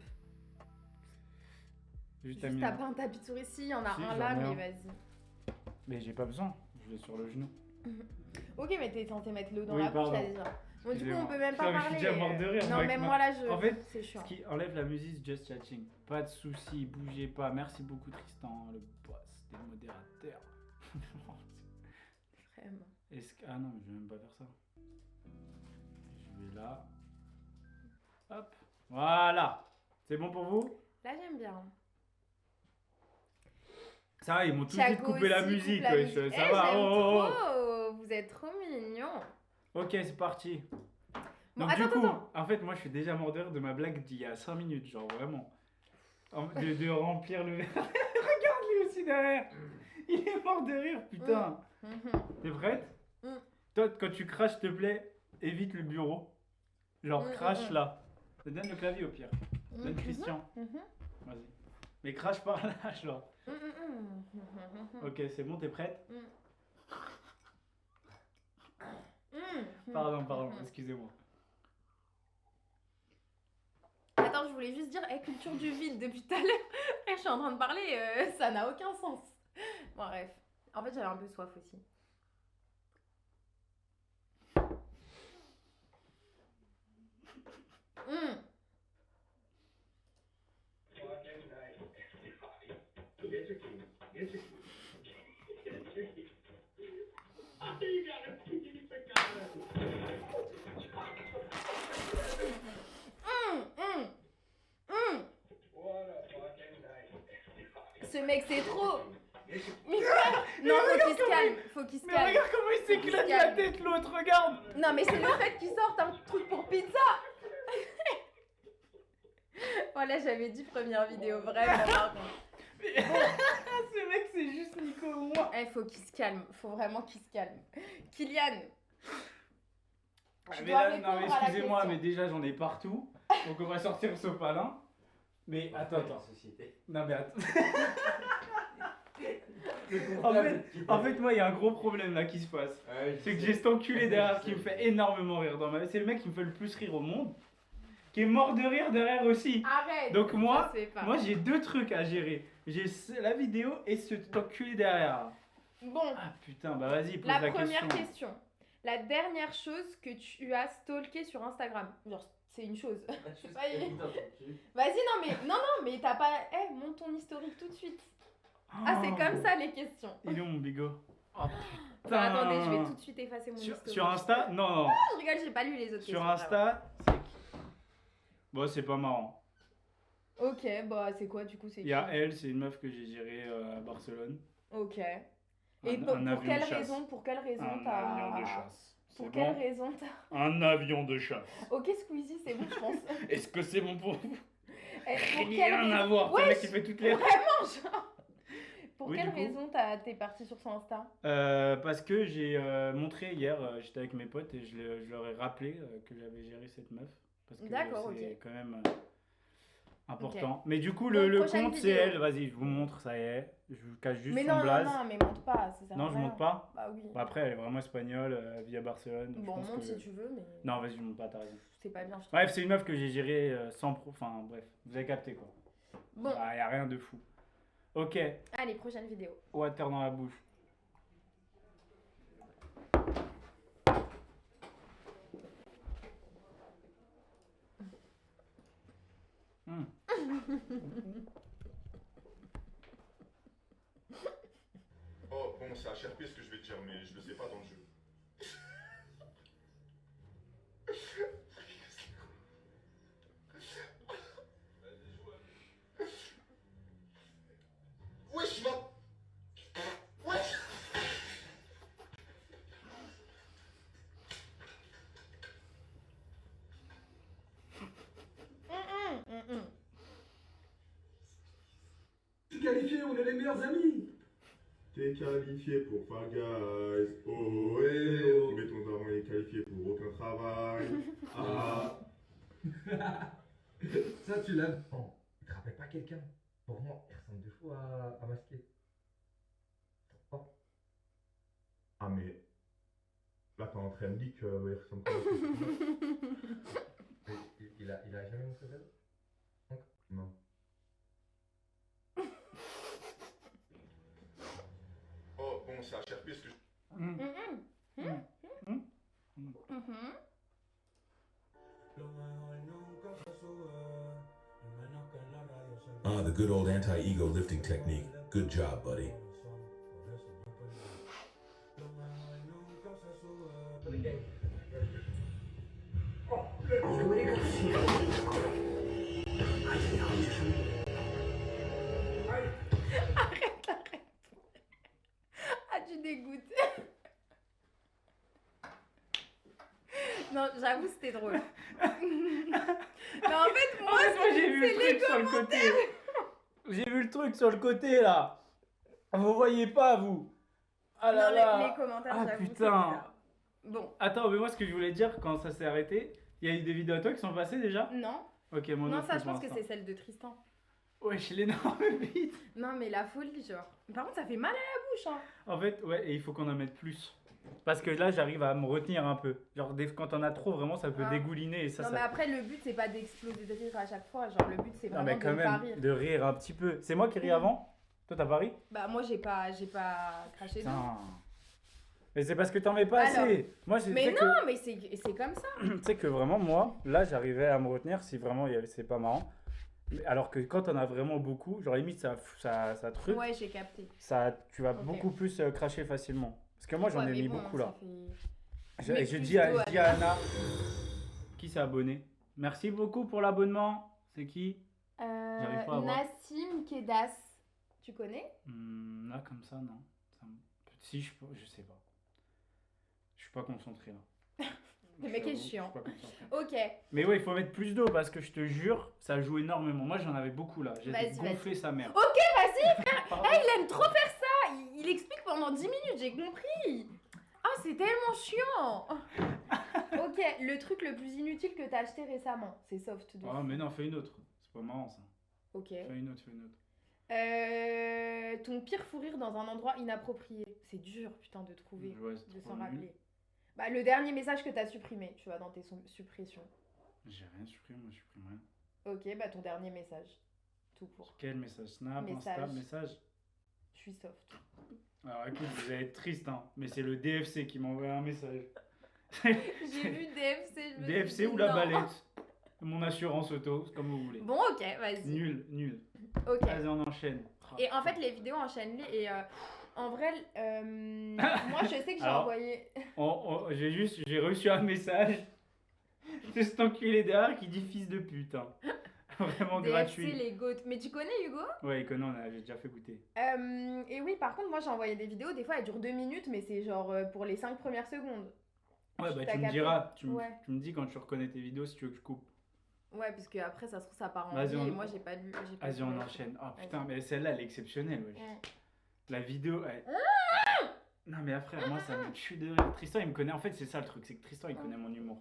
Juste Juste t'as pas un tapis de souris? Si, il y en a Si, un j'en là, ai mais un. vas-y. Mais j'ai pas besoin. Je l'ai sur le genou. Ok, mais t'es censé mettre l'eau dans Oui, la bouche, pardon. t'as déjà. Bon, du coup, Excusez-moi. on peut même pas Non, mais je parler. suis déjà mort de rire, Non, moi, avec même ma- moi là, je. En fait, c'est chiant. Ce qui enlève la musique, just chatting. Pas de soucis, bougez pas. Merci beaucoup, Tristan, le boss des modérateurs. Vraiment. Ah non, je vais même pas faire ça. Je vais là. Hop. Voilà. C'est bon pour vous? Là, j'aime bien. Ça va, ils m'ont tout de suite Thiago coupé la aussi musique. coupe la wesh, musique. ça Eh, va. j'aime Oh, oh, oh. trop. Vous êtes trop mignons. Ok, c'est parti. Bon, Donc attends, du coup, attends. en fait, moi, je suis déjà mort de rire de ma blague d'il y a 5 minutes, genre vraiment. De remplir le verre. Regarde lui aussi derrière. Il est mort de rire, putain. Mhm. T'es prête? Mm. Toi, quand tu craches, s'il te plaît, évite le bureau. Genre, crache là. Je te donne le clavier au pire. Donne Christian. Mhm. Vas-y. Mais crache par là, genre. Mhm. Ok, c'est bon, t'es prête? Mhm. Pardon, Mhm. excusez-moi. Attends, je voulais juste dire, culture du vide depuis tout à l'heure. Je suis en train de parler, ça n'a aucun sens. Bon, bref. En fait, j'avais un peu soif aussi. Ce mec, c'est trop. Mais frère, non, faut qu'il se calme, faut qu'il se Mais calme. regarde comment il s'éclate la tête, l'autre, regarde. Non, mais c'est le fait qu'il sorte un truc pour pizza. Voilà, j'avais dit première vidéo, vraiment, par contre. Ce mec, c'est juste Nico ou moi. Faut qu'il se calme, faut vraiment qu'il se calme. Kylian. Tu Mais dois là, non, répondre mais à la excusez-moi, question. mais déjà, j'en ai partout. Donc, on va sortir le sopalin. Mais attends. Société. Non, mais attends. En fait, moi, il y a un gros problème là qui se passe. C'est que j'ai cet enculé derrière qui me fait énormément rire dans ma vie. C'est le mec qui me fait le plus rire au monde. Qui est mort de rire derrière aussi. Arrête. Donc moi, ça se fait pas. j'ai deux trucs à gérer. J'ai la vidéo et cet enculé derrière. Bon, Ah putain, bah vas-y, pose la la première question. question. La dernière chose que tu as stalké sur Instagram. Genre, c'est une chose. Vas-y, non, mais t'as pas. Monte ton historique tout de suite. Ah, c'est comme ça les questions. Il est où mon bigot? Oh Bah, attendez, je vais tout de suite effacer mon historique. Sur Insta? Non. Ah, je rigole, j'ai pas lu les autres questions. Sur Insta, c'est qui? Bon, c'est pas marrant. Ok, bah c'est quoi du coup? C'est Il y a qui elle, c'est une meuf que j'ai gérée à Barcelone. Ok. Un- Et un pour avion quelle de chasse. raison? Pour quelle raison Un t'as. avion de chasse. Pour C'est quelle bon? raison t'as. Un avion de chasse. Ok, Squeezie, c'est bon, je pense. Est-ce que c'est bon pour vous? Pour quelle Rien à raison. voir. C'est le mec Wesh, qui fait toutes les. Vraiment, genre. Pour Oui, quelle du coup. raison t'es parti sur son Insta? Parce que j'ai montré hier, j'étais avec mes potes et je leur ai rappelé que j'avais géré cette meuf. Parce que D'accord, c'est ok. quand même important. Ok. Mais du coup, Donc, le prochaine compte, c'est vidéo. elle. Vas-y, je vous montre, ça y est. Je vous cache juste Mais son non, blaze. non, mais monte pas. Ça sert Non, à je rien. monte pas. Bah oui. Bon, après, elle est vraiment espagnole, elle vit à Barcelone. donc je Bon, pense monte que- si tu veux, mais. Non, vas-y, je monte pas, t'as raison. C'est pas bien, je trouve. Bref, c'est une meuf que j'ai gérée sans pro. Enfin, bref, vous avez capté quoi. Bon, Bah, y a rien de fou. Ok, allez, prochaine vidéo. water dans la bouche. Hmm. Oh, bon, c'est HRP ce que je vais te dire, mais je le sais pas dans le jeu. Wesh, va. Wesh. T'es qualifié, on est les meilleurs amis. T'es qualifié pour Fall Guys. Oh, eh, oh. Mais ton daron est qualifié pour aucun travail. Ah. Ça, tu l'aimes. Oh, il te rappelle pas quelqu'un? Pour moi, il ressemble de fou à Masqué. Oh. Ah, mais. Là, t'es en train de dire qu'il ressemble pas à Il a jamais montré ça? Non. Oh, bon, c'est HRP ce que je. Hmm. Ah, the good old anti-ego lifting technique. Good job, buddy. Arrête. Ah, tu dégoûtes. Non, j'avoue, c'était drôle. Mais en fait, moi, Moi, j'ai vu c'est le les truc sur le côté. J'ai vu le truc sur le côté là. Vous voyez pas, vous? Ah là Non, là. les commentaires, Ah j'avoue, c'est putain. bizarre. Bon, Attends, mais moi, ce que je voulais dire quand ça s'est arrêté, il y a eu des vidéos à toi qui sont passées déjà? non. Ok, moi Non, non ça, plus je pour pense que l'instant. c'est celle de Tristan. Wesh, l'énorme bite. Non, mais la folie, genre. Par contre, ça fait mal à la bouche, hein. En fait, ouais, et il faut qu'on en mette plus. Parce que là, j'arrive à me retenir un peu. Genre, quand on a trop, vraiment, ça peut Ah. dégouliner et ça. Non, ça... mais après, le but, c'est pas d'exploser de rire à chaque fois. Genre, le but, c'est Non, vraiment mais quand de pas même, rire. de rire un petit peu. C'est moi qui ris avant? Toi, t'as pas ri? Bah, moi, j'ai pas craché dedans. Putain. Mais c'est parce que t'en mets pas Alors. assez. Moi, c'est Mais tu sais non, mais c'est comme ça. tu sais que vraiment, moi, là, j'arrivais à me retenir si vraiment c'est pas marrant. Alors que quand t'en as vraiment beaucoup, genre limite ça truc, Ouais, j'ai capté. tu vas Ok. beaucoup plus cracher facilement. Parce que moi j'en Ouais, ai mais mis bon, beaucoup ça là. fait- Mais Je plus dis à, d'eau, je dis à Anna, qui s'est abonné. Merci beaucoup pour l'abonnement. C'est qui? J'arrive pas à voir. Nassim Kedas. Tu connais? Là comme ça, non. Si, je sais pas. Je suis pas concentré là. Le mec est J'avoue, chiant. je suis pas concentré. Ok. Mais ouais, il faut mettre plus d'eau parce que je te jure, ça joue énormément. Moi j'en avais beaucoup là. J'ai Vas-y, gonflé sa mère. Ok, vas-y, Pardon. il aime trop faire ça. Il explique pendant 10 minutes, j'ai compris. Ah, c'est tellement chiant. Ok, le truc le plus inutile que t'as acheté récemment, c'est soft. De Ah, mais non, fais une autre. C'est pas marrant ça. Ok. Fais une autre, fais une autre. Ton pire fou rire dans un endroit inapproprié. C'est dur, putain, de trouver, Ouais, c'est de trop s'en nul. rappeler. Bah, le dernier message que t'as supprimé, tu vois, dans tes suppressions. J'ai rien supprimé, moi je supprime rien. Ok, bah ton dernier message. Tout court. Quel message? Snap, Insta, Message. message? Je suis soft. Alors écoute, vous allez être triste, hein, mais c'est le DFC qui m'a envoyé un message. J'ai vu DFC, je me suis DFC dit ou la non. balette? Mon assurance auto, c'est comme vous voulez. Bon, ok, vas-y. Nul, nul. Ok. Vas-y, on enchaîne. Et en fait, les vidéos, enchaîne-les. Et en vrai, moi, je sais que j'ai Alors, envoyé. J'ai reçu un message de cet enculé derrière qui dit fils de pute. Hein. Vraiment DFC, gratuit. les goats. Mais tu connais Hugo? Ouais, il connaît, j'ai déjà fait goûter. Et oui, par contre, moi, j'ai envoyé des vidéos. Des fois, elles durent 2 minutes, mais c'est genre pour les 5 premières secondes. Ouais, bah T'as tu me capté? diras, Ouais. tu me dis quand tu reconnais tes vidéos si tu veux que je coupe. Ouais, parce que après, ça se trouve, ça part en Vas-y, vie. on- Et moi, j'ai pas lu. Vas-y, on enchaîne. Oh putain, mais celle-là, elle est exceptionnelle. Wesh. Ouais. La vidéo, non, mais frère, moi, ça me tue de rire. Tristan, il me connaît. En fait, c'est ça le truc, c'est que Tristan, il connaît mon humour.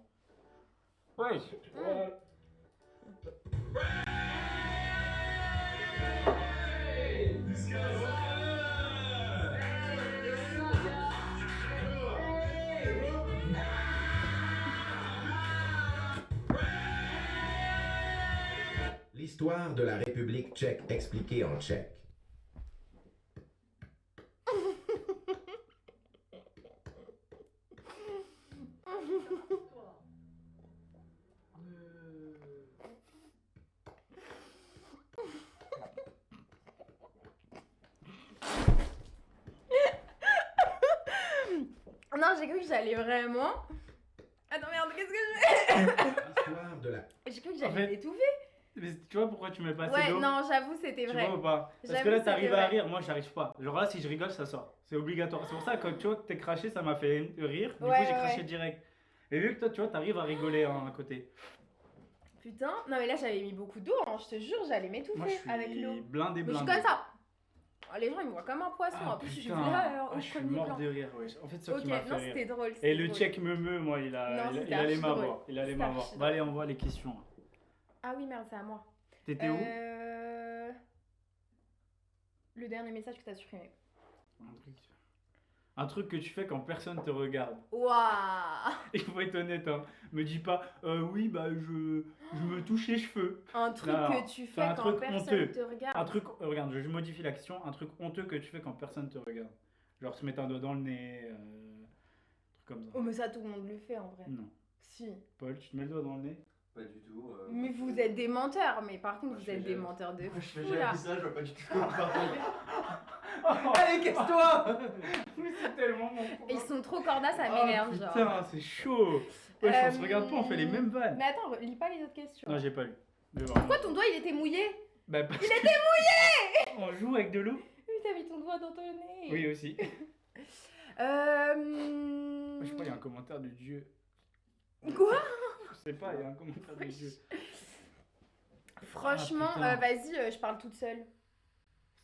Ouais. L'histoire de la République tchèque expliquée en tchèque. Non, j'ai cru que j'allais vraiment. Attends, merde, qu'est-ce que je L'histoire de la... fais? J'ai cru que En j'allais fait, m'étouffer. Mais tu vois pourquoi tu mets pas assez Ouais, d'eau? non, j'avoue, c'était Tu vrai. vois ou pas? Parce que J'avoue, là, c'était t'arrives à vrai. rire, moi, j'arrive pas. Genre là, si je rigole, ça sort. C'est obligatoire. C'est pour ça que tu vois que t'es craché, ça m'a fait rire. Du Ouais, coup, j'ai ouais, craché ouais. direct. Et vu que toi, tu vois, t'arrives à rigoler hein, à côté. Putain, non, mais là, j'avais mis beaucoup d'eau, hein, je te jure, j'allais Moi, je m'étouffer suis avec l'eau. blindé, Mais je suis blindé. comme ça. Oh, les gens, ils me voient comme un poisson. Ah, En plus, je suis putain. là, Ah, au je suis premier mort plan. de rire, ouais. En fait, c'est ça Ok, qui m'a fait non, rire. c'était drôle. Et c'était le drôle. check moi, Non, il c'était allait archi drôle. m'avoir. Il allait C'était m'avoir. archi Bah, allez, on voit les questions. Ah oui, merde, c'est à moi. T'étais où? Le dernier message que t'as supprimé. Un truc que tu fais quand personne te regarde. Waouh. Il faut être honnête, hein. Me dis pas, oui, bah, je me touche les cheveux. Un truc Non, que tu c'est fais un quand truc personne honteux. te regarde. Un truc, regarde, je modifie la question. Un truc honteux que tu fais quand personne te regarde. Genre se mettre un doigt dans le nez, truc comme ça. Oh, mais ça, tout le monde le fait en vrai. Non. Si. Paul, tu te mets le doigt dans le nez? Pas du tout. Mais vous êtes des menteurs, mais par contre, Moi, je vous fais êtes des jamais. menteurs de Moi, je fais fou jamais là. ça, je vois pas du tout comment parler. Allez, casse-toi. Mais c'est tellement mon Ils sont trop cordas, ça Oh, m'énerve, genre. putain, c'est chaud. Ouais, on se regarde pas, on fait les mêmes vannes. Mais attends, lis pas les autres questions. Non, j'ai pas lu. Mais bon. Pourquoi ton doigt il était mouillé? Bah, parce il était mouillé. On joue avec de l'eau? Oui, t'as mis ton doigt dans ton nez. Oui, aussi. Euh... Moi, je crois qu'il y a un commentaire de Dieu. Quoi? Je sais pas, il y a un commentaire de Dieu. Franchement, Ah, putain. vas-y, je parle toute seule.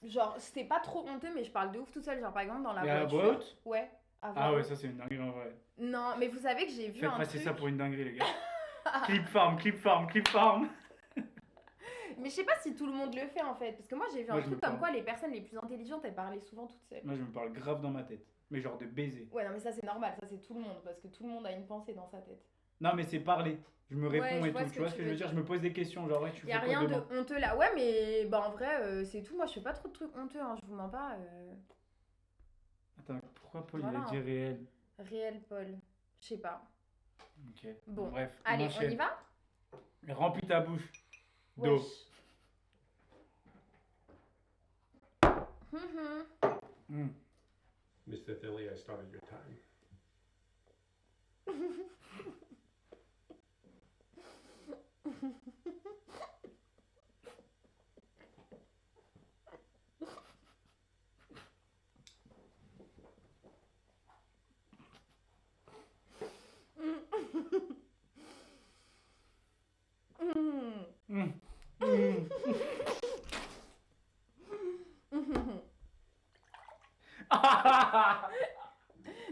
Genre, c'était pas trop honteux, mais je parle de ouf toute seule. Genre, par exemple, dans la Mais à voiture. voix haute? Ouais. à voix Ah ouais, haute. ça c'est une dinguerie en vrai. Non, mais vous savez que j'ai vu Faites un passer truc. ça pour une dinguerie, les gars. Clip farm, clip farm, clip farm. Mais je sais pas si tout le monde le fait en fait. Parce que moi, j'ai vu Moi, un je truc me comme parle. quoi les personnes les plus intelligentes, elles parlaient souvent toutes seules. Moi, je me parle grave dans ma tête. Mais genre de baiser. Ouais, non, mais ça, c'est normal. Ça, c'est tout le monde. Parce que tout le monde a une pensée dans sa tête. Non, mais c'est parler. Je me réponds je et vois tout. ce Tu que vois tu ce que je veux veux dire? dire. Je me pose des questions. Genre, ouais, tu Y a fais rien quoi de demain? honteux là. Ouais, mais bah en vrai, c'est tout. Moi, je fais pas trop de trucs honteux. Hein. Je vous mens pas. Attends, pourquoi Paul Voilà. il a dit réel? Réel, Paul. Je sais pas. Ok. Bon. Bref, Allez, on enchaîne. y va? Remplis ta bouche d'eau. Wesh. Mr. Philly, I started your time.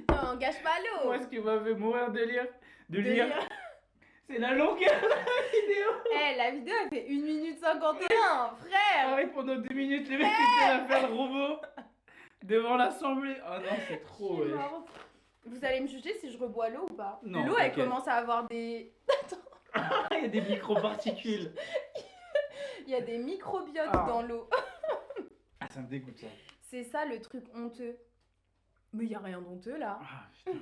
Non, on gâche pas l'eau. Moi, ce qui m'a fait mourir de lire, De lire, lire. c'est la longueur de la vidéo. Eh, la vidéo elle fait 1 minute 51, frère. Arrête, pendant 2 minutes, le mec était là à faire le robot devant l'assemblée. Ah non, c'est trop, Je suis ouais. morte. Vous allez me juger si je rebois l'eau ou pas? Non, L'eau elle t'inquiète. commence à avoir des... Il y a des microparticules. Il y a des microbiotes Ah. dans l'eau. Ah, ça me dégoûte, ça. C'est ça le truc honteux. Mais il y a rien d'honteux là. Ah, putain.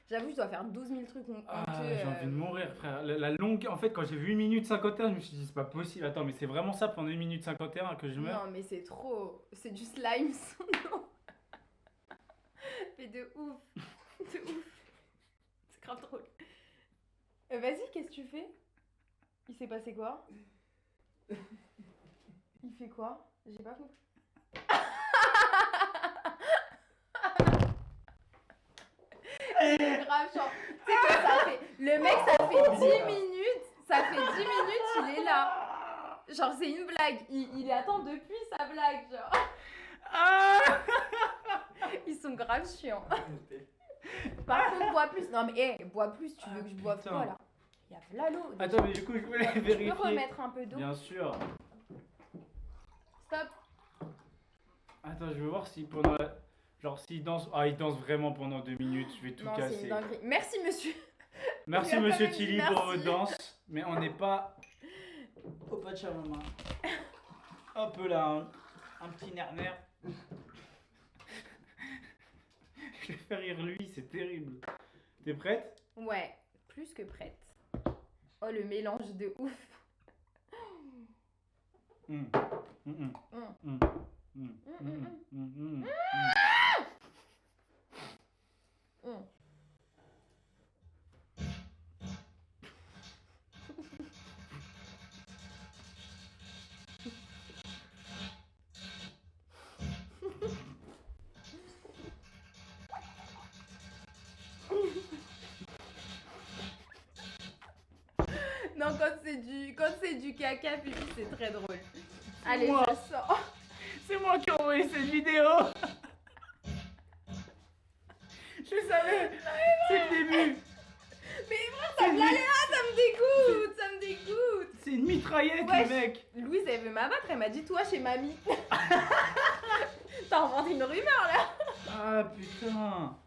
J'avoue, je dois faire 12 000 trucs honteux. Ah, j'ai envie de mourir, frère. La longue... En fait, quand j'ai vu 1 minute 51, je me suis dit, c'est pas possible. Attends, mais c'est vraiment ça pendant 1 minute 51 que je meurs? Non, mais c'est trop. C'est du slime son nom. Mais de ouf. De ouf. C'est grave drôle. Vas-y, qu'est-ce que tu fais? Il s'est passé quoi? Il fait quoi? J'ai pas compris. C'est grave, genre, tu sais que ça fait... Le mec, ça fait 10 minutes, il est là. Genre, c'est une blague. Il attend depuis sa blague, genre. Ah Ils sont grave chiants. Par contre, bois plus. Non, mais bois plus, tu veux que je boive putain. quoi, là? Il y a là l'eau. Attends, mais du coup, je voulais Tu vérifier. peux remettre un peu d'eau? Bien sûr. Stop. Attends, je veux voir si pendant la... Genre, s'il danse... Ah, il danse vraiment pendant 2 minutes, je vais tout Non, c'est une casser. dinguerie. Merci, monsieur. Merci, Il a quand monsieur même dit Tilly, merci. pour votre danse. Mais on n'est pas... Au Pachamama. Hop là, un petit nerf-nerf. Je vais faire rire lui, c'est terrible. T'es prête? Ouais, plus que prête. Oh, le mélange de ouf. Mm. Mm, mm. Mm. Mm. Mm. Mm. Mm. Mm. Mm. Non, quand c'est du caca, pipi, c'est très drôle. Allez, moi. je sors. C'est moi qui ai envoyé cette vidéo. Je savais, c'est le début. Mais frère, ça me dégoûte, ça me dégoûte. C'est une mitraillette, Ouais, le mec. Louise, elle veut m'abattre, elle m'a dit toi chez mamie. T'as inventé une rumeur là. Ah putain.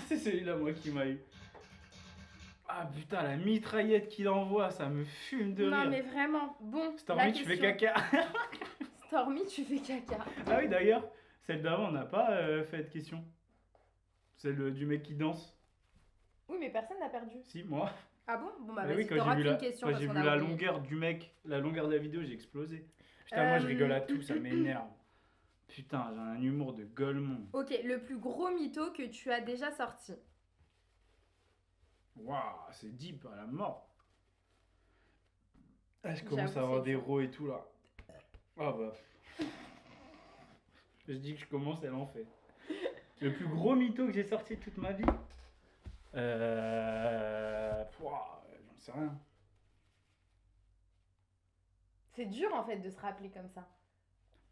C'est celui-là, moi, qui m'a eu. Ah putain, la mitraillette qu'il envoie, ça me fume de Non rire. mais vraiment, bon. Stormy, la tu fais question. caca. Stormy, tu fais caca. Ah oui, d'ailleurs, celle d'avant, on n'a pas fait de question. Celle du mec qui danse. Oui, mais personne n'a perdu. Si, moi. Ah bon? Bon bah Mais vas-y, oui, quand t'auras j'ai vu, qu'une la... question quand parce j'ai qu'on vu a la oublié. longueur du mec, la longueur de la vidéo, j'ai explosé. Putain, moi je rigole à tout, ça m'énerve. Putain, j'ai un humour de golemon. Ok, le plus gros mytho que tu as déjà sorti. Waouh, c'est deep à la mort. Ah, je commence J'avoue, à avoir c'est des dur. rots et tout là. Ah bah. Je dis que je commence, elle en fait. Le plus gros mytho que j'ai sorti de toute ma vie. J'en sais rien. C'est dur en fait de se rappeler comme ça.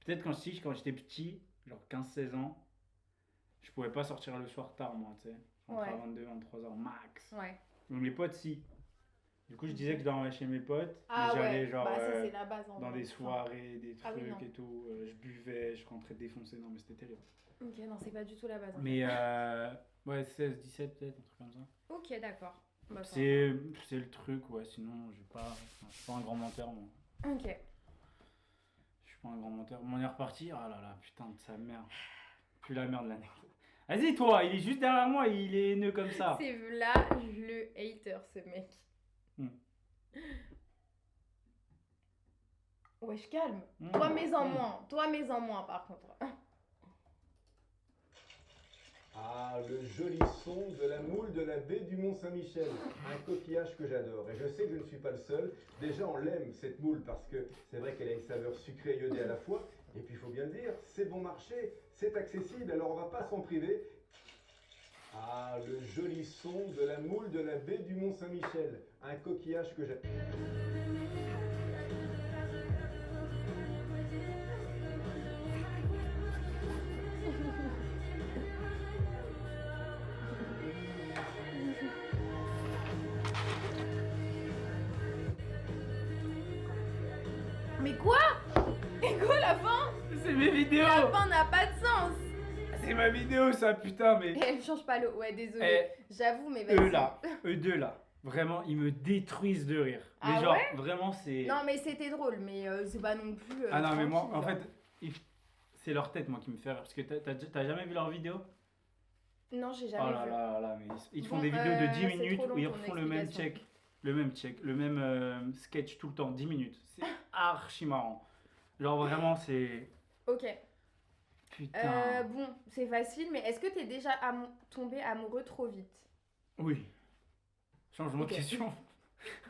Peut-être quand j'étais petit, genre 15-16 ans, je pouvais pas sortir le soir tard, moi, tu sais. Je rentrais à Ouais. 22-23 heures max. Ouais. Donc mes potes, si. Du coup, je disais que je dormais chez mes potes, Ah mais j'allais ouais, genre bah ça c'est la base en dans vrai. des soirées, des Ah trucs oui, non. et tout. Je buvais, je rentrais défoncé. Non, mais c'était terrible. Ok, non, c'est pas du tout la base. hein. Mais ouais, 16, 17 peut-être, un truc comme ça. Ok, d'accord. Bah, ça C'est le truc, ouais. Sinon, je suis pas un grand menteur, moi. va. Ok. Je suis pas un grand menteur. On est reparti. Ah là là, putain de sa mère. Plus la merde de l'année. Vas-y, toi, il est juste derrière moi, il est haineux comme ça. C'est là le hater, ce mec. Wesh, calme. Mmh. Toi, mets en moins. Toi, mets en moins, par contre. Ah, le joli son de la moule de la baie du Mont-Saint-Michel. Un coquillage que j'adore. Et je sais que je ne suis pas le seul. Déjà, on l'aime, cette moule, parce que c'est vrai qu'elle a une saveur sucrée et iodée à la fois. Et puis, il faut bien le dire, c'est bon marché, c'est accessible, alors on va pas s'en priver. Ah, le joli son de la moule de la baie du Mont-Saint-Michel. Un coquillage que j'adore. Mais quoi? Et quoi, la fin? C'est mes vidéos. La fin n'a pas de sens. C'est ma vidéo, ça, putain, mais. Et elle change pas l'eau. Ouais, désolé. Eh, J'avoue, mais vas-y. eux là, eux deux là, vraiment, ils me détruisent de rire. Mais Ah genre, ouais vraiment, c'est. Non, mais c'était drôle, mais c'est pas non plus. Ah non, mais moi, tranquille, en genre. fait, c'est leur tête, moi, qui me fait rire. Parce que t'as jamais vu leurs vidéos? Non, j'ai Oh jamais là vu. là là, mais ils font Bon, des vidéos de 10 c'est minutes trop long, où ils ton refont le même explication. check, le même sketch tout le temps, 10 minutes. C'est archi marrant. Genre, vraiment, c'est. Ok. Putain. Bon, c'est facile, mais est-ce que t'es déjà tombé amoureux trop vite? Oui. Change-moi de Ok. question.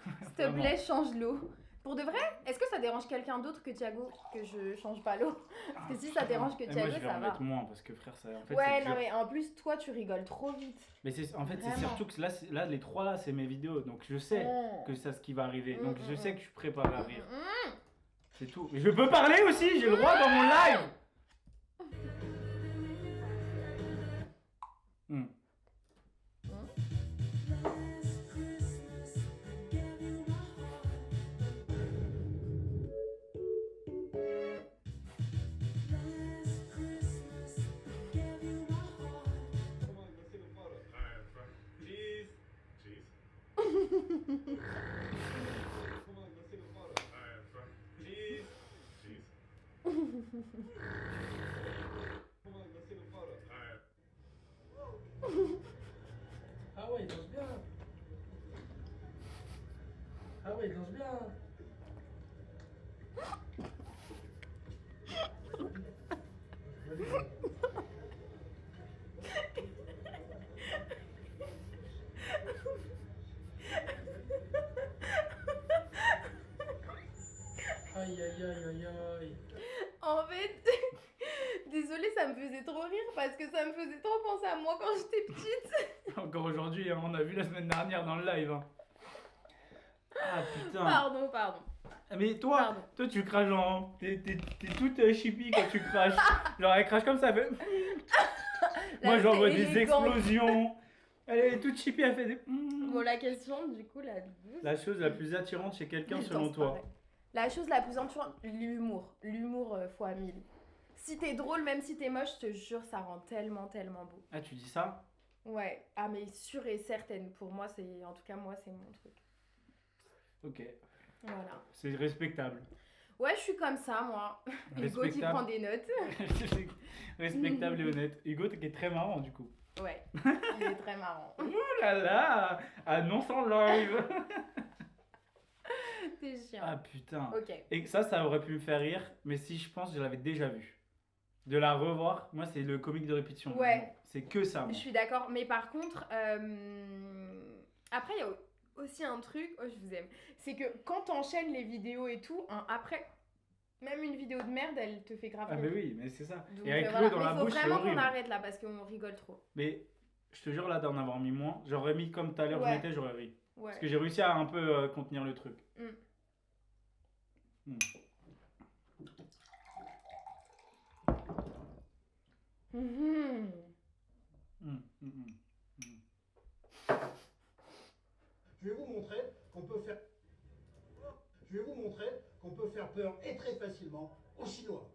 S'il te plaît, change l'eau. Pour de vrai? Est-ce que ça dérange quelqu'un d'autre que Thiago que je change pas l'eau? Parce que si ça dérange que Et moi, Thiago, je vais ça en va. mettre moins parce que frère, ça. En fait, Ouais, c'est non, dur. mais en plus, toi, tu rigoles trop vite. Mais en fait, c'est Vraiment. surtout que là, là, les trois là, c'est mes vidéos. Donc je sais Mm. que c'est ce qui va arriver. Mm, Donc je mm, sais mm. que je suis préparé à rire. Mm. C'est tout. Mais je peux parler aussi, j'ai le droit dans mon live. Hmm. Ah ouais, il danse bien. Ah ouais, il danse bien. Aïe aïe aïe aïe aïe. En fait, désolée, ça me faisait trop rire parce que ça me faisait trop penser à moi quand j'étais petite. Encore aujourd'hui, hein, on a vu la semaine dernière dans le live. Hein. Ah putain. Pardon. Mais toi, Pardon. toi tu craches en. T'es toute chippie quand tu craches. Genre elle crache comme ça, elle fait. Là, Moi j'en vois c'est des élégant. explosions. Elle est toute chippie, elle fait des. Bon, la question, du coup, La chose la plus attirante chez quelqu'un Mais selon danse toi. pareil. La chose la plus entourante, l'humour. L'humour fois 1000. Si t'es drôle, même si t'es moche, je te jure, ça rend tellement, tellement beau. Ah tu dis ça? Ouais, ah mais sûre et certaine. Pour moi, c'est... En tout cas, moi, c'est mon truc. Ok. Voilà. C'est respectable. Ouais, je suis comme ça, moi. Hugo qui Respectable. prend des notes. Respectable et honnête. Hugo qui est très marrant du coup. Ouais, il est très marrant. Ouh là là. Annonce en live. T'es chiant. Ah putain. Ok. Et ça aurait pu me faire rire, mais si je pense, je l'avais déjà vu. De la revoir, moi c'est le comique de répétition. Ouais. vraiment. C'est que ça. Moi. Je suis d'accord, mais par contre, après, il y a aussi un truc, oh, je vous aime, c'est que quand t'enchaînes les vidéos et tout, hein, après, même une vidéo de merde, elle te fait grave Ah rire. bah oui, mais c'est ça. Donc, Et avec voilà. l'eau dans la Mais faut bouche, c'est vraiment qu'on horrible. arrête là, parce qu'on rigole trop. Mais je te jure là d'en avoir mis moins. J'aurais mis comme tout à l'heure, Ouais. je mettais, j'aurais ri. Ouais. Parce que j'ai réussi à un peu contenir le truc. Mm. Mm. Mhm. Mm, mm, mm. Je vais vous montrer qu'on peut faire. Je vais vous montrer qu'on peut faire peur et très facilement aux Chinois.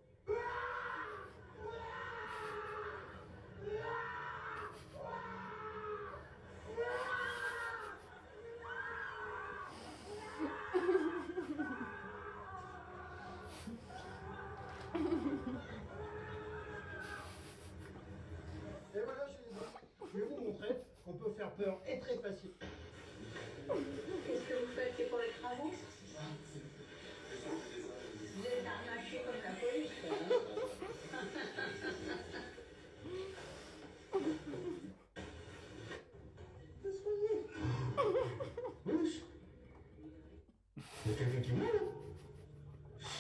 Et voilà, je vais vous montrer qu'on peut faire peur et très facilement. Qu'est-ce que vous faites? C'est pour les travaux? Viens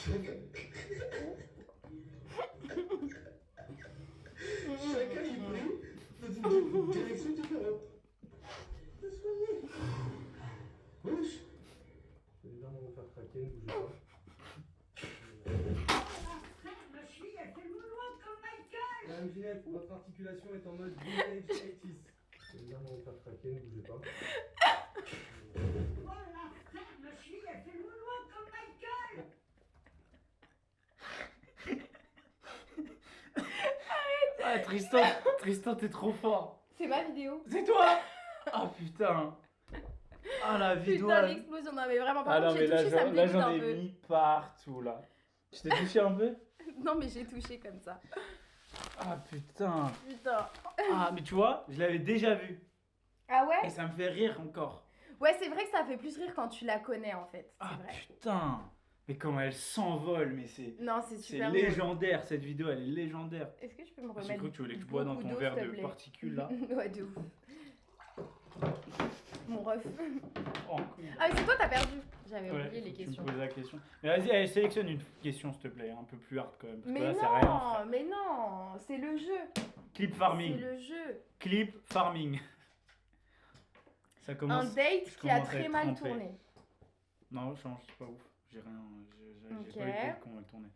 Chacun est pris dans une direction différente. Wesh. Les armes vont faire craquer, ne bougez pas. Madame Ginette, votre articulation est en mode village 80s. Les armes vont faire craquer, ne bougez pas. Ah, Tristan, t'es trop fort. C'est ma vidéo. C'est toi. Ah putain. Ah la vidéo. Putain, l'explosion. Non, mais vraiment, par Ah non, contre, mais j'ai touché, ça me là dégoûte j'en un ai peu. mis partout là. Je t'ai touché un peu? Non, mais j'ai touché comme ça. Ah putain. Putain. Ah mais tu vois, je l'avais déjà vu. Ah ouais? Et ça me fait rire encore. Ouais, c'est vrai que ça fait plus rire quand tu la connais en fait. C'est Ah vrai. putain. Mais comment elle s'envole, mais c'est Non, c'est c'est super drôle. légendaire cette vidéo, elle est légendaire. Est-ce que tu peux me Ah, remettre j'ai cru que tu voulais que je bois dans beaucoup ton d'eau, verre s'il te de plaît. particules là. Ouais, de ouf. Mon ref. Oh, cool. Ah, mais c'est toi, t'as perdu. J'avais Ouais, oublié les tu me questions. poses la question. Mais vas-y, allez, sélectionne une question s'il te plaît, un peu plus hard quand même. Parce que Mais là, c'est rien. non, frère. mais non, c'est le jeu. Clip C'est farming. le jeu. Clip farming. Ça Un commence. date je qui a commence à très être mal trempé. tourné. Non, change, c'est pas ouf. J'ai rien. J'ai Ok. pas eu de date qui ont mal tourné.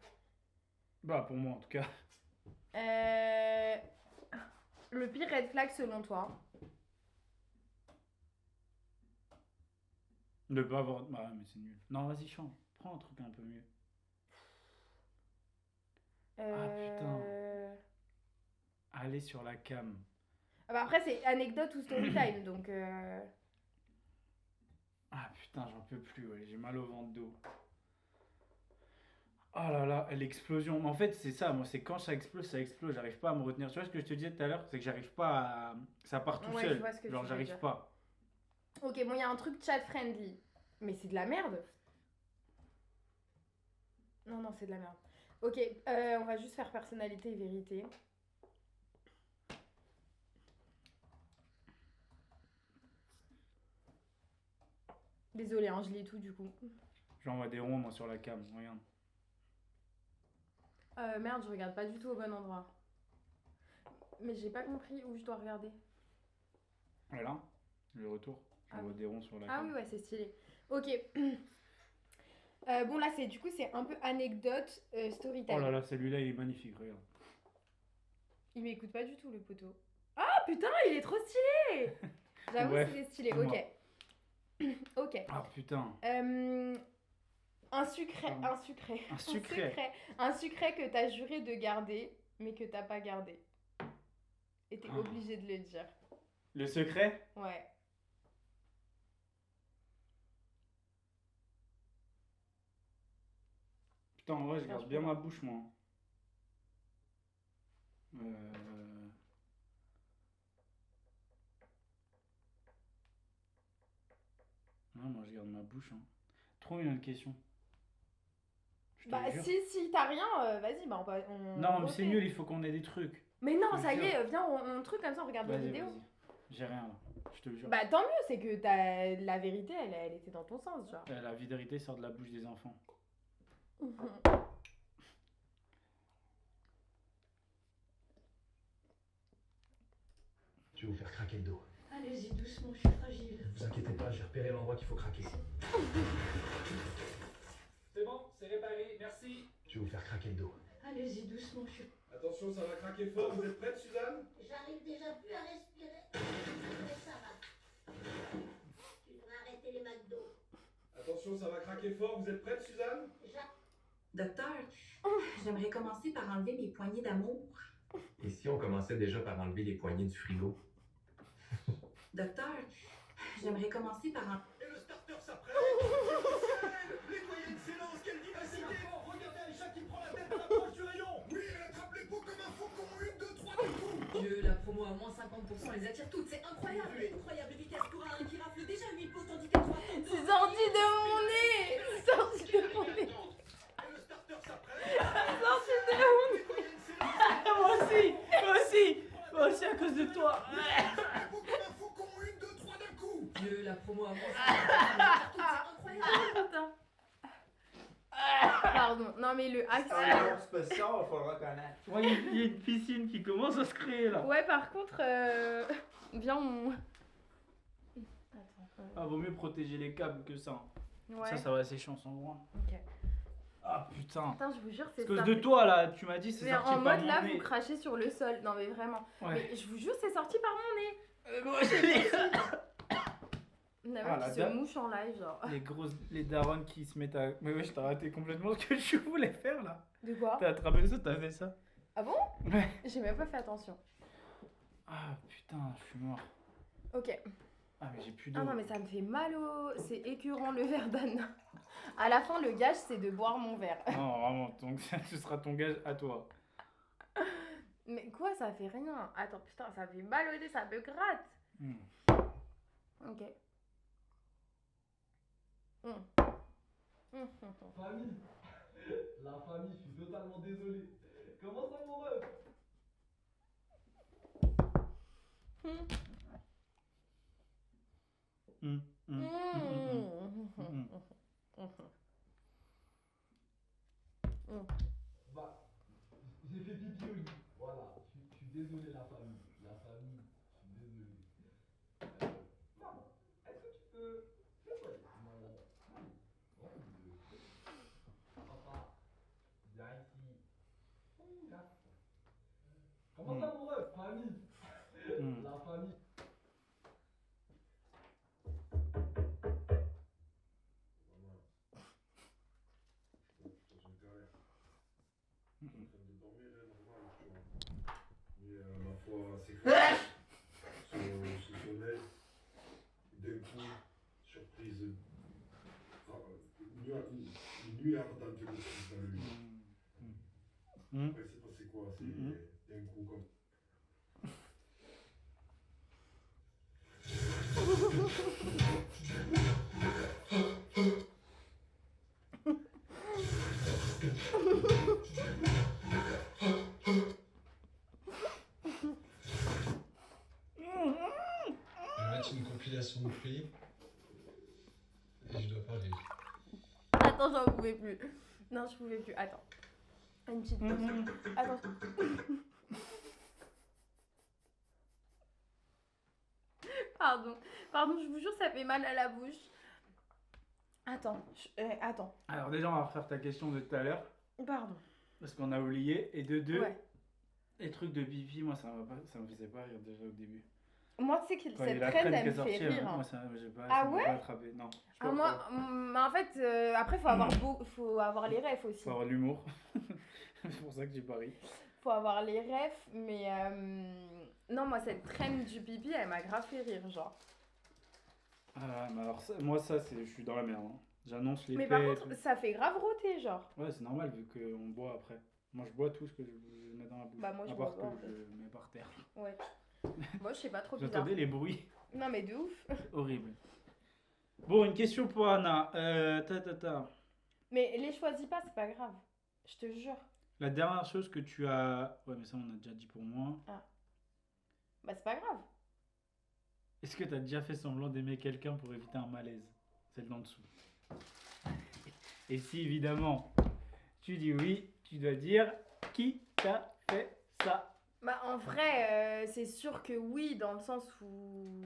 Bah, pour moi en tout cas. Le pire red flag selon toi? Ne pas avoir. Bah, mais c'est nul. Non, vas-y, change. Prends un truc un peu mieux. Ah putain. Aller sur la cam. Ah bah après, c'est anecdote ou story time, donc. Ah putain, j'en peux plus, ouais. J'ai mal au ventre d'eau. Oh là là, l'explosion. Mais en fait, c'est ça, moi, c'est quand ça explose, j'arrive pas à me retenir. Tu vois ce que je te disais tout à l'heure, c'est que j'arrive pas à. Ça part tout Ouais, seul. je vois ce que Genre, tu veux j'arrive dire. pas. Ok, bon, il y a un truc chat friendly. Mais c'est de la merde. Non, non, c'est de la merde. Ok, on va juste faire personnalité et vérité. Désolée, hein, je lis tout du coup. J'envoie des ronds, moi, sur la cam. Regarde. Merde, je regarde pas du tout au bon endroit. Mais j'ai pas compris où je dois regarder. Voilà, le retour. J'envoie des ronds sur la Ah cam. oui, ouais, c'est stylé. Ok. Bon, là, du coup, c'est un peu anecdote, story time. Oh là là, celui-là, il est magnifique, regarde. Il m'écoute pas du tout, le poteau. Ah, putain, il est trop stylé. J'avoue, Bref, c'est stylé. dis-moi. Ok. Ok. Ah putain. Un sucret que t'as juré de garder, mais que t'as pas gardé. Et t'es obligé de le dire. Le secret? Ouais. Putain, en vrai, je garde bien ma bouche, moi. Non, moi, je garde ma bouche. Hein. Trop une question. Je te Bah, jure. si t'as rien, vas-y, bah on Non, mais refait. c'est nul, il faut qu'on ait des trucs. Mais non, Je te ça y jure. est, viens, on truc comme ça, on regarde des Vas-y, vidéos. vas-y. J'ai rien là, je te jure. Bah, tant mieux, c'est que la vérité, elle était dans ton sens, genre. La vérité sort de la bouche des enfants. Je vais vous faire craquer le dos. Allez-y doucement, je suis fragile. Ne vous inquiétez pas, j'ai repéré l'endroit qu'il faut craquer. C'est bon, c'est réparé, merci. Je vais vous faire craquer le dos. Allez-y doucement, je suis... Attention, ça va craquer fort. Vous êtes prête, Suzanne? J'arrive déjà plus à respirer. Mais ça va. Tu devrais arrêter les McDo. Attention, ça va craquer fort. Vous êtes prête, Suzanne? Docteur, j'aimerais commencer par enlever mes poignées d'amour. Et si on commençait déjà par enlever les poignées du frigo? Docteur, j'aimerais commencer par enlever... Et le starter s'apprête. Les moyens de silence, quelle vivacité. Regardez Aïcha qui prend la tête à l'approche du rayon. Oui, elle attrape les pots comme un faucon. 1, 2, 3, d'un coup. Dieu, la promo à moins 50%, les attire toutes, c'est incroyable. Incroyable vitesse pour un qui rafle déjà 8 pots tandis qu'à 3 C'est sorti de mon nez. C'est sorti de mon nez. Et le starter s'apprête. C'est sorti de mon nez. Moi aussi à cause de toi. Dieu, la promo à moins 50%, les attire toutes, c'est incroyable. Putain. Pardon. Pardon, non mais le axe. Un spécial, il faut le reconnaître. Ouais, il y a une piscine qui commence à se créer là. Ouais, par contre, viens, on. Attends. Ah, vaut mieux protéger les câbles que ça. Ouais. Ça va sécher en s'endroit. Ok. Ah putain. Putain, je vous jure, c'est Parce ça. que de toi là, tu m'as dit c'est Mais sorti en par mode mon là, nez. vous crachez sur le sol. Non, mais vraiment. Ouais. Mais je vous jure, c'est sorti par mon nez. Moi j'ai La Ah, meuf la qui dame. se mouche en live, genre. les darons qui se mettent à. Mais ouais, je t'ai raté complètement ce que tu voulais faire là. De quoi? T'as attrapé ça, t'as fait ça. Ah bon? Ouais. J'ai même pas fait attention. Ah putain, je suis mort. Ok. Ah mais j'ai plus d'eau. Ah non, mais ça me fait mal au. C'est écœurant le verre d'Anna. À la fin, le gage, c'est de boire mon verre. Non, vraiment, donc ce sera ton gage à toi. Mais quoi, ça fait rien. Attends, putain, ça fait mal au nez, ça me gratte. Ok. Famille, la famille, je suis totalement désolé. Comment ça, mon ref? Bah, j'ai fait pipi au lit. Voilà, je suis désolé, la famille. La famille, je suis désolé. Maman, est-ce que tu peux. C'est quoi? Papa, viens ici. Là. Comment ça, mon ref? Famille. La famille. Mais ma foi, c'est clair. Ce soleil, d'un coup, surprise, une nuit ardente de suite dans le lit. Après, c'est passé quoi? C'est d'un coup comme. Je vais mettre une compilation de prix et je dois pas rire. Attends, j'en pouvais plus. Non, je pouvais plus. Attends. Une petite pause. Attends. Pardon, je vous jure, ça fait mal à la bouche. Attends, attends. Alors déjà, on va refaire ta question de tout à l'heure. Pardon. Parce qu'on a oublié. Et de deux, Ouais. les trucs de pipi, moi ça me faisait pas rire déjà au début. Moi, tu sais que Quand il y a cette la trend, crème elle qui me est sortie, fait rire. moi ça j'ai pas, Ah ça m'a ouais? pas attrapé. Non. Je sais Ah, pas moi, pourquoi. mais en fait, après, faut avoir les refs aussi. Faut avoir l'humour. C'est pour ça que j'ai pas ri. Faut avoir les refs, mais non, moi, cette trend du pipi, elle m'a grave fait rire, genre. Ah, mais alors moi ça, je suis dans la merde. Hein. J'annonce les Mais paix par et contre, tout. ça fait grave roter, genre. Ouais, c'est normal vu qu'on boit après. Moi je bois tout ce que je mets dans la bouche. Bah, moi, je à bois part pas, en que fait. je mets par terre. Ouais. Moi, je sais pas trop bizarre. J'entendais les bruits. Non, mais de ouf. Horrible. Bon, une question pour Anna. Mais les choisis pas, c'est pas grave. Je te jure. La dernière chose que tu as... Ouais, mais ça on a déjà dit pour moi. Ah. Bah, c'est pas grave. Est-ce que tu as déjà fait semblant d'aimer quelqu'un pour éviter un malaise? Celle d'en dessous. Et si évidemment tu dis oui, tu dois dire qui t'a fait ça. Bah, en vrai, c'est sûr que oui, dans le sens où.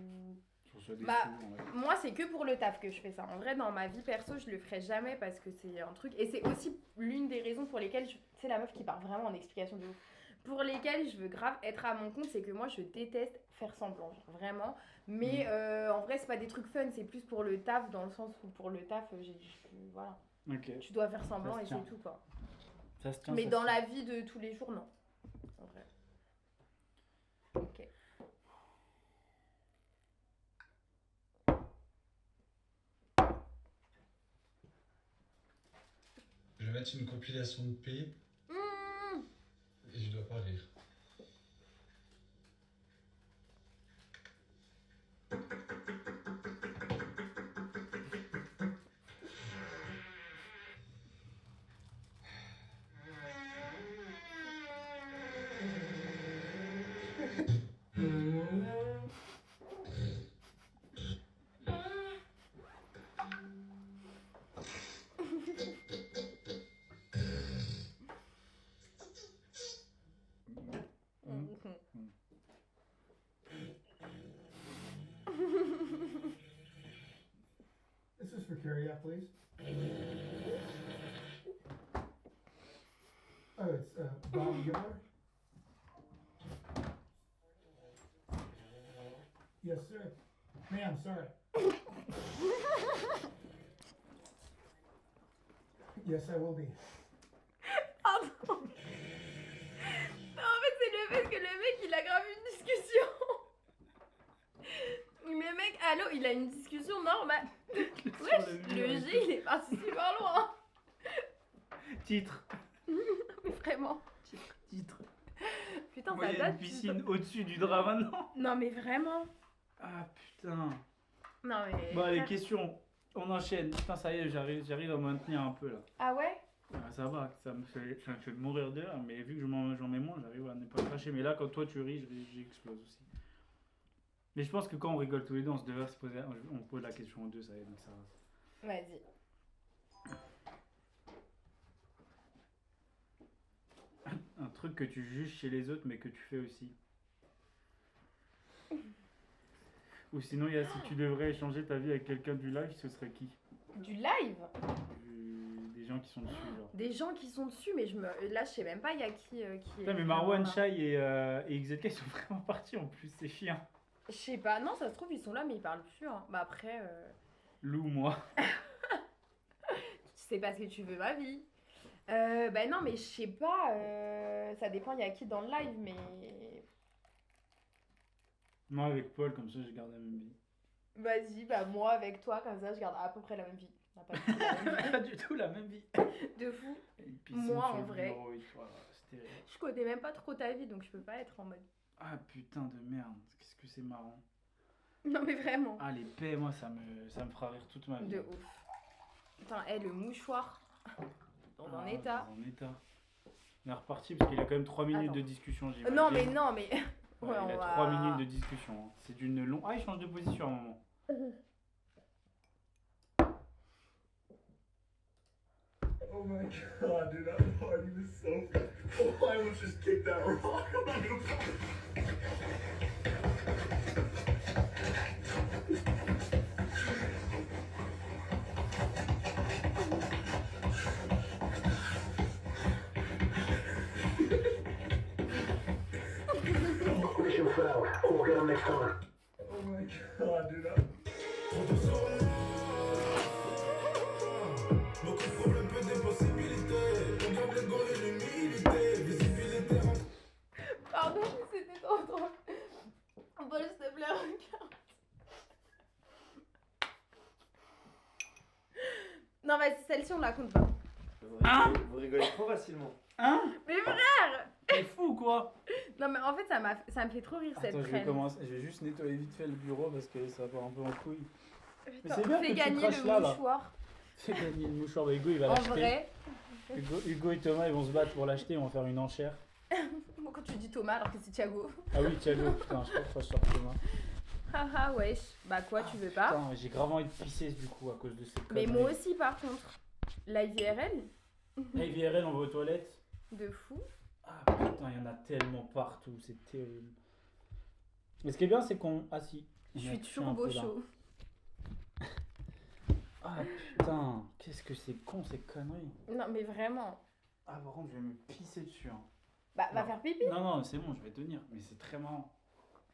Bah, moi, c'est que pour le taf que je fais ça. En vrai, dans ma vie perso, je le ferai jamais parce que c'est un truc. Et c'est aussi l'une des raisons pour lesquelles. C'est la meuf qui part vraiment en explication de ouf. Pour lesquelles je veux grave être à mon compte, c'est que moi, je déteste faire semblant. Genre, vraiment. Mais en vrai, c'est pas des trucs fun, c'est plus pour le taf, dans le sens où pour le taf, voilà. Ok. Tu dois faire semblant Ça se et tient. c'est tout, quoi. Ça se tient, Mais ça dans se la vie de tous les jours, non. En vrai. Ok. Je vais mettre une compilation de P et je dois pas rire. carryout, please. Oh, it's Bob Miller. Yes, sir. Ma'am, sorry. Yes, I will be. Pardon. Non, en fait, c'est le fait que le mec, il a grave une discussion. Le mec, allô, il a une discussion normale. Wesh, le G, il est parti super loin. Titre. Mais vraiment. Titre. Putain, Moi, ça il y a date. une piscine au-dessus du drap maintenant. Non, mais vraiment. Ah putain. Non, mais. Bon, allez, question. On enchaîne. Putain, ça y est, j'arrive à me maintenir un peu là. Ah ouais? Ah, ça va, ça me fait mourir de rire, mais vu que j'en mets moins, j'arrive à ne pas cracher. Mais là, quand toi tu ris, j'explose aussi. Mais je pense que quand on rigole tous les deux, on se devrait se poser, on pose la question aux deux, ça y est, donc ça va. Vas-y. Un truc que tu juges chez les autres, mais que tu fais aussi. Ou sinon, il y a si tu devrais échanger ta vie avec quelqu'un du live, ce serait qui? Du live? Des gens qui sont dessus, genre. Des gens qui sont dessus, mais là, je sais même pas, il y a qui Putain, mais Marwan, Shai et XZK, ils sont vraiment partis en plus, c'est chiant. Je sais pas, non, ça se trouve, ils sont là, mais ils parlent plus. Hein. Bah après. Lou, moi. Tu sais pas ce que tu veux, ma vie. Bah non, mais je sais pas. Ça dépend, il y a qui dans le live, mais. Moi, avec Paul, comme ça, je garde la même vie. Vas-y, bah moi, avec toi, comme ça, je garde à peu près la même vie. On n'a pas du tout la même vie. Pas du tout la même vie. De fou. Une piscine Moi, sur en le vrai. numéro 8, voilà, c'est terrible. Je connais même pas trop ta vie, donc je peux pas être en mode. Ah putain de merde, qu'est-ce que c'est marrant. Non, mais vraiment. Ah, les paix, moi, ça me fera rire toute ma vie. De ouf. Attends, le mouchoir. Dans un état. Dans un état. On est reparti parce qu'il a quand même 3 minutes Attends. de discussion, j'imagine. Non, mais non, mais. Ouais, Ouais, il on a va- 3 minutes de discussion. Hein. C'est d'une longue. Ah, il change de position à un moment. Oh my god, dude, that party was so good. Oh, I almost just kicked that rock. I'm not gonna Mission failed. We'll get them next time. Oh my god, dude, that. Pardon, mais c'était trop drôle. Paul, s'il te plaît, regarde. Non, vas-y, celle-ci, on la compte pas. Vous rigolez trop facilement. Hein? Mais frère! T'es fou ou quoi? Non, mais en fait, ça me fait trop rire cette Attends, traîne. je vais juste nettoyer vite fait le bureau parce que ça part un peu en couille. Mais Putain, c'est bien fais que tu gagner craches le là, là. mouchoir. Fais gagner le mouchoir. Bah, Hugo, il va En l'acheter. vrai. Hugo et Thomas, ils vont se battre pour l'acheter. Ils vont faire une enchère. Bon, quand tu dis Thomas alors que c'est Thiago. Ah oui, Thiago, putain, je sais pas pourquoi je sors Thomas. Haha, wesh. Bah, quoi, tu veux pas? Putain, j'ai grave envie de pisser du coup à cause de ces Mais conneries. moi aussi, par contre. Live IRL? Hey, VRL, on va aux toilettes. De fou. Ah putain, il y en a tellement partout, c'est terrible. Mais ce qui est bien, c'est qu'on. Ah si. Je on a suis touché toujours un beau peu là. chaud. Ah putain, qu'est-ce que c'est con ces conneries. Non, mais vraiment. Ah, par contre, je vais me pisser dessus. Hein. Bah, va Non. faire pipi. Non, non, c'est bon, je vais tenir. Mais c'est très marrant.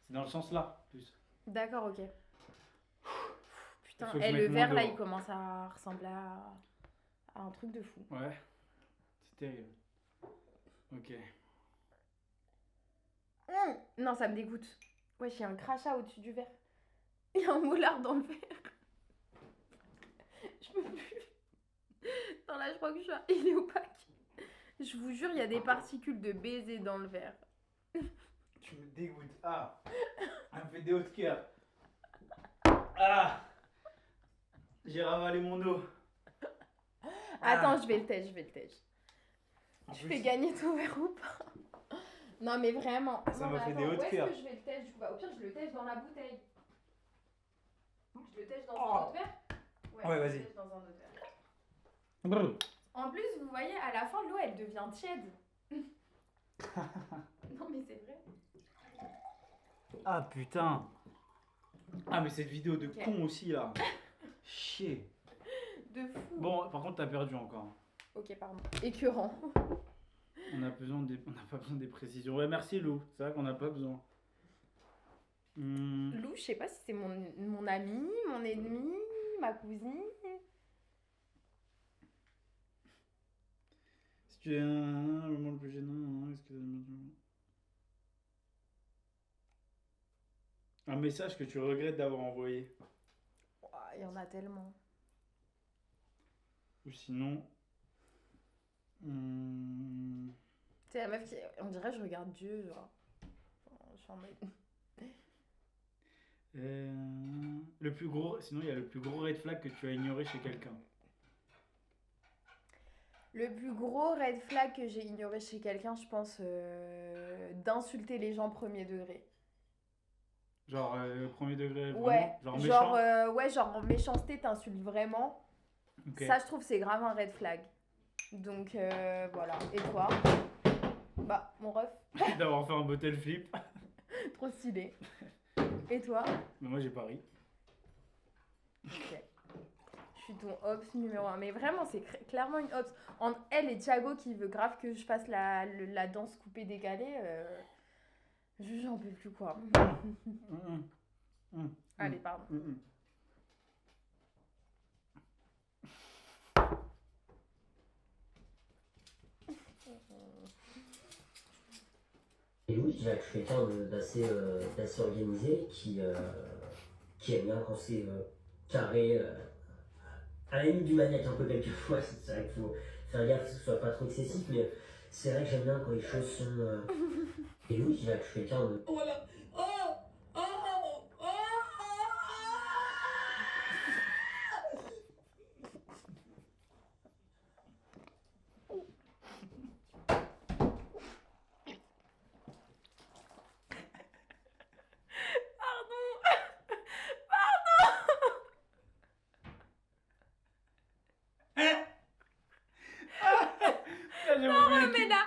C'est dans le sens là, plus. D'accord, ok. Putain, Il faut que je le mette verre moins là, d'eau. il commence à ressembler à un truc de fou. Ouais, c'est terrible. Ok. Non, ça me dégoûte. Wesh, il y a un crachat au-dessus du verre. Il y a un moulard dans le verre. Je peux plus. Non, là, je crois que il est opaque. Je vous jure, il y a des particules de baiser dans le verre. Tu me dégoûtes. Ah, elle me fait des hauts de cœur. Ah, j'ai ravalé mon eau. Attends, je vais le tèche. En Tu plus- fais gagner ton verre ou pas? Non, mais vraiment. Ça Non, m'a mais fait des attends, hauts de où est-ce cœur. que je vais le tèche du coup? Bah, au pire, je le tèche dans la bouteille. Je le tèche dans Oh. un autre verre? Ouais, je le vas-y. tèche dans un autre verre. Brrr. En plus, vous voyez, à la fin, l'eau, elle devient tiède. Non, mais c'est vrai. Ah putain. Ah mais cette vidéo de Ok. con aussi là. Chier. de fou. Bon, par contre, t'as perdu encore. Ok, pardon. Écœurant. On n'a pas besoin des précisions. Ouais, merci Lou. C'est vrai qu'on n'a pas besoin. Lou, je sais pas si c'est mon ami, mon ennemi, ma cousine. Si tu es le mot le plus gênant, est-ce que un message que tu regrettes d'avoir envoyé. Ouah, il y en a tellement. Ou sinon. C'est la meuf qui. On dirait je regarde Dieu, genre. Je suis en mode. Le plus gros. Sinon, il y a le plus gros red flag que tu as ignoré chez quelqu'un. Le plus gros red flag que j'ai ignoré chez quelqu'un, je pense, d'insulter les gens premier degré. Genre premier degré vraiment, Ouais, genre méchant. genre en méchanceté, t'insultes vraiment. Ok. Ça, je trouve, c'est grave un red flag. Donc voilà. Et toi? Bah, mon ref. D'avoir fait un bottle flip. Trop stylé. Et toi? Mais moi j'ai pas ri. Ok. Je suis ton ops numéro 1. Mais vraiment, c'est clairement une ops. Entre elle et Thiago qui veut grave que je fasse la danse coupée décalée, j'en peux plus quoi. Allez, pardon. Et oui, je dirais que je suis quelqu'un d'assez organisé qui aime bien quand c'est carré, à la limite du maniaque un peu quelquefois. C'est vrai qu'il faut faire gaffe que ce soit pas trop excessif, mais c'est vrai que j'aime bien quand les choses sont. Et oui, je dirais que je suis quelqu'un de. Voilà. Oh, oh, oh, Non, remets-la,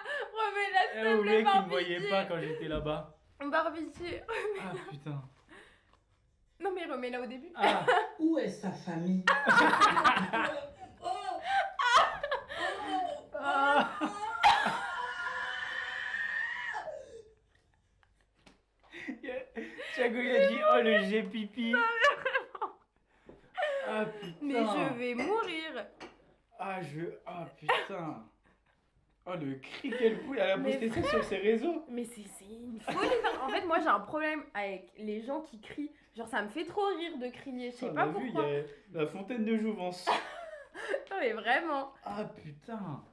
s'il Elle te oublié plaît, qu'il par me voyait pitié. pas quand j'étais là-bas. Par pitié. Ah putain. Non, mais remets-la au début. Ah. Où est sa famille? Thiago il a dit oh le G pipi. Non, mais vraiment. Ah putain. Mais je vais mourir. Ah putain. Oh le cri qu'elle fout, elle a posté ça sur ses réseaux. Mais c'est une folie. En fait, moi j'ai un problème avec les gens qui crient. Genre ça me fait trop rire de crier. Je sais On pas a vu, il y pourquoi. a la fontaine de Jouvence. Non mais vraiment. Ah putain.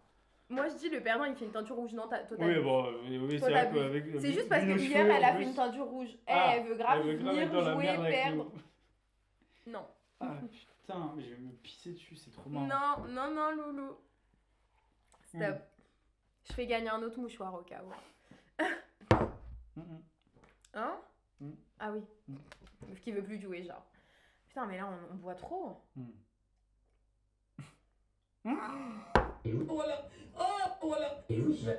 Moi je dis le perdant il fait une teinture rouge. Non, toi Oui, t'abuses. bon, oui, Toi, c'est vrai t'abuses. qu'avec. C'est juste parce que hier elle a fait une teinture rouge. Ah, Elle veut grave elle veut grave venir être dans la jouer, merde avec perdre. nous. Non. Ah putain, mais je vais me pisser dessus, c'est trop marrant. Non, non, non, Loulou. Stop. Je fais gagner un autre mouchoir au cas où. Hein? Ah oui. Meuf qui veut plus jouer, genre. Putain, mais là, on boit trop. Voilà. Oh, voilà. Et oui, je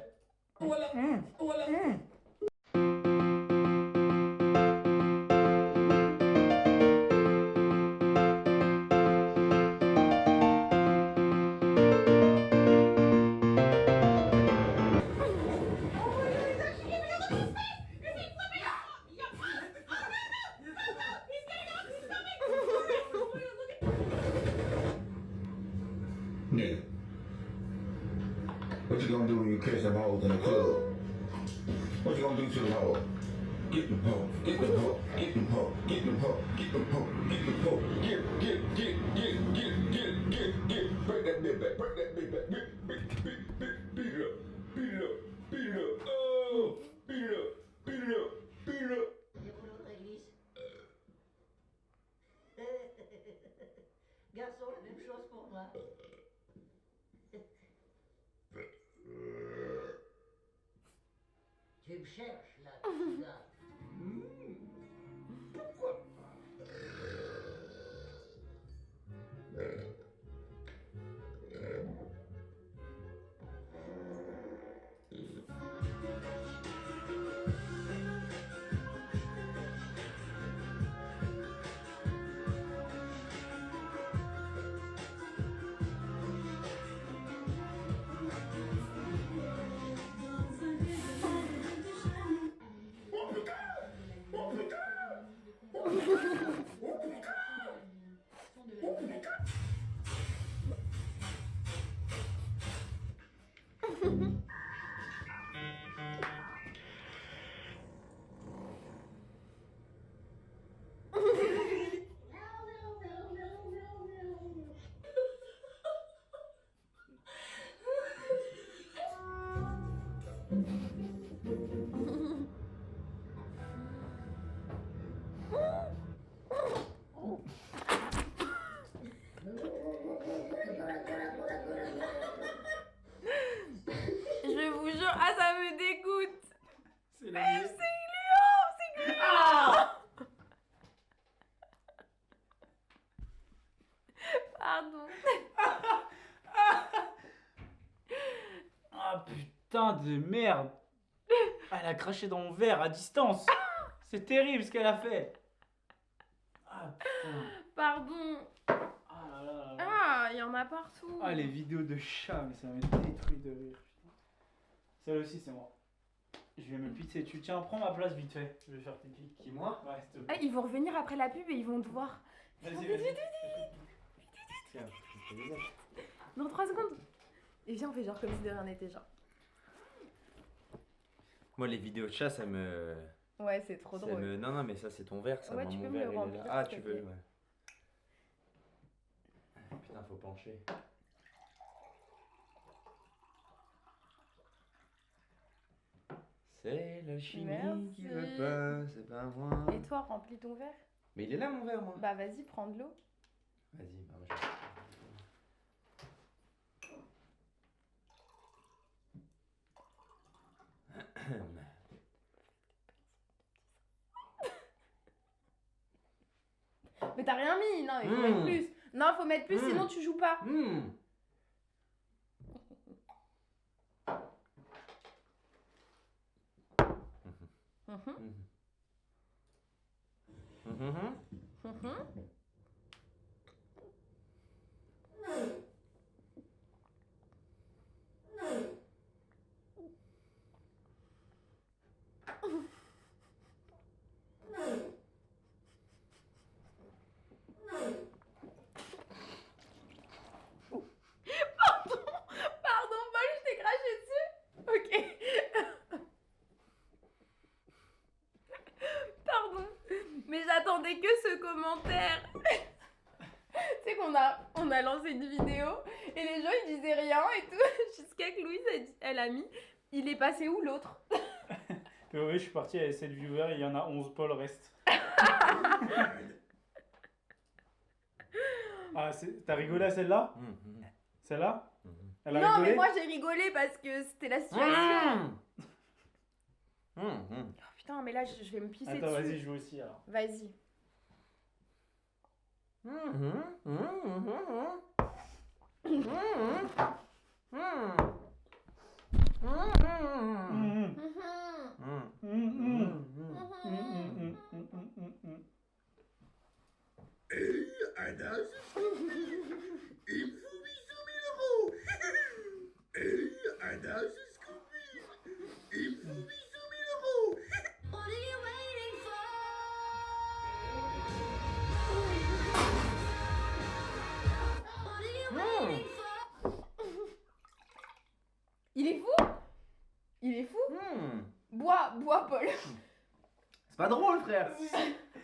Voilà. Voilà. Nigga, what you gonna do when you catch them hoes in the club? What you gonna do to them hoes? Get them hoes, get them hoes, get them hoes, get them hoes, get them hoes, get them hoes, get, break that bitch back, break that bitch back, beat it up, beat it up, beat it up, oh, beat it up, beat it up, beat it up. Garçon, la même chose pour moi. Tu me cherches là, tu là. Pourquoi jure, ah ça me dégoûte. C'est la Mais mienne. c'est gluant, Pardon. Ah putain de merde. Elle a craché dans mon verre à distance. C'est terrible ce qu'elle a fait. Ah putain. Pardon. Ah là là là là. Ah, il y en a partout. Ah les vidéos de chats, mais ça m'a détruit de rire. Putain. Celle aussi c'est moi. Je vais me pisser dessus. Tiens, prends ma place vite fait. Je vais faire pipi. Qui, moi? Ouais, s'il te Ah, plaît. ils vont revenir après la pub et ils vont te voir. Vas-y, Vite, vas-y. vite, Tiens, je fais des ailes. Dans 3 secondes. Et viens, on fait genre comme si de rien n'était, genre. Moi, les vidéos de chat, ça me. Ouais, c'est trop ça drôle. me- Non, non, mais ça, c'est ton verre, ça. Ouais, moi, tu mon peux me verre, le il est là. remplir, Ah, s'il tu te veux, plaît. ouais. Putain, faut pencher. C'est la chimie qui veut pas, c'est pas moi. Et toi, remplis ton verre. Mais il est là, mon verre, moi. Bah vas-y, prends de l'eau. Vas-y, bah, moi, Mais t'as rien mis, non, il faut mettre plus. Non, faut mettre plus, sinon tu joues pas. Pardon, Paul, je t'ai craché dessus. Ok. Pardon. Mais j'attendais que ce commentaire. Tu sais qu'on a lancé une vidéo et les gens ils disaient rien et tout. Jusqu'à que Louise elle a mis il est passé où l'autre? Oui, je suis parti avec 7 viewers, il y en a 11, Paul reste. Ah, t'as rigolé à celle-là? Celle-là? Elle a Non, rigolé? mais moi j'ai rigolé parce que c'était la situation. Oh, putain, mais là je vais me pisser Attends, dessus. vas-y, joue aussi alors. Vas-y. Hey, Anna, il me faut 800 000 €. Hey, Anna, c'est Scooby. Il me faut 800 000 €. What are you waiting Il est fou? Il est fou? Bois, Paul. C'est pas drôle, frère.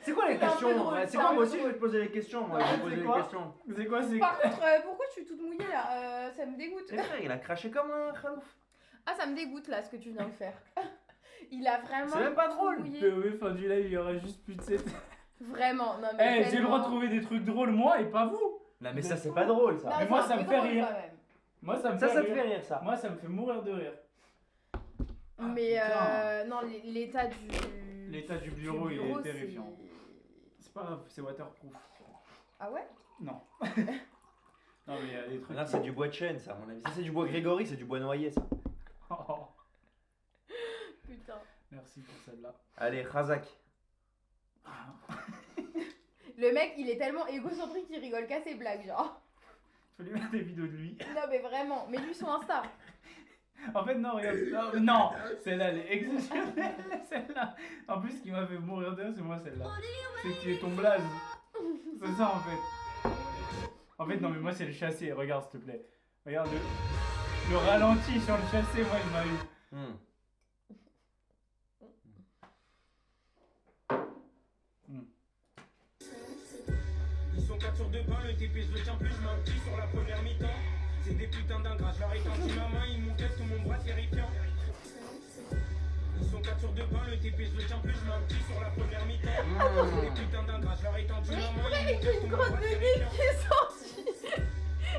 C'est quoi les C'est un peu questions? drôle, C'est c'est quoi? un Moi peu aussi, je drôle. vais te poser des questions. Moi, Ah, je vais c'est poser des quoi questions. C'est quoi? C'est Par contre, pourquoi je suis toute mouillée là? Ça me dégoûte. Mais frère, il a craché comme un khalouf. Ah, ça me dégoûte là ce que tu viens de faire. Il a vraiment. C'est même pas drôle. mouillé. Mais oui, fin du live, il y aura juste plus de 7. Vraiment, non Eh, mais. j'ai le droit de trouver des trucs drôles, moi, et pas vous. Non, mais ça, c'est pas drôle, ça. Non, Mais moi, c'est ça un me peu fait drôle, rire. quand même. Moi, ça me Ça fait te rire. fait rire, ça. Moi, ça me fait mourir de rire. Mais putain. non, l'état du. L'état du bureau, il bureau, est terrifiant. C'est pas grave, c'est waterproof. Ah ouais? Non. Non, mais il y a des trucs. Là, c'est du bois de chêne, ça, à mon avis. Ça, c'est du bois Grégory, c'est du bois noyer, ça. Oh, Putain. merci pour celle-là. Allez, Razak. Le mec, il est tellement égocentrique qu'il rigole qu'à ses blagues, genre. Faut lui mettre des vidéos de lui. Non, mais vraiment. Mais lui, son Insta. En fait, non, regarde. Non, celle-là, elle est exceptionnelle. Celle-là. En plus, ce qui m'a fait mourir de rire, c'est moi celle-là. C'est que tu es ton blaze. C'est ça, en fait. En fait, non, mais moi, c'est le chassé. Regarde, s'il te plaît. Regarde le ralenti sur le chassé, moi, il m'a eu. Ils sont 4 sur 2 pains, le TP je le tiens plus, je mets un petit sur la première mi-temps. C'est des putains d'ingrats, je leur ai tendu ma main, ils m'ont sous mon bras terrifiant. Ils sont 4 sur 2 pains, le TP je le tiens plus, je mets un petit sur la première mi-temps. C'est des putains d'ingrats, je leur ai tendu ma main, ils m'ont sous mon bras terrifiant.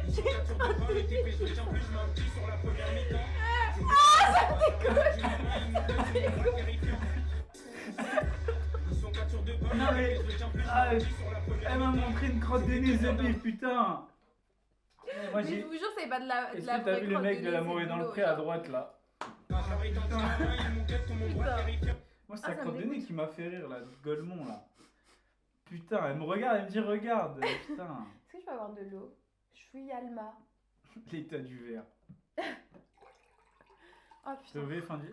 Ils sont 4 sur 2 pains, le TP je le tiens plus, je mets un petit sur la première mi-temps. Ah, ça me dégoûte. Non mais, ah, elle m'a montré une crotte de nez, Zébi, putain. Moi, Mais je vous jure, c'est pas de la Est-ce vraie que t'as vu le crotte mec de nez, l'amour c'est est dans de le l'eau, pré à genre. droite là? Moi, c'est la ça me crotte de nez dégoûte. qui m'a fait rire là, Golemont là. Putain, elle me regarde, elle me dit regarde, putain. Est-ce que je peux avoir de l'eau? Je suis Alma. L'état du verre. Oh putain. Sauvé, fin du...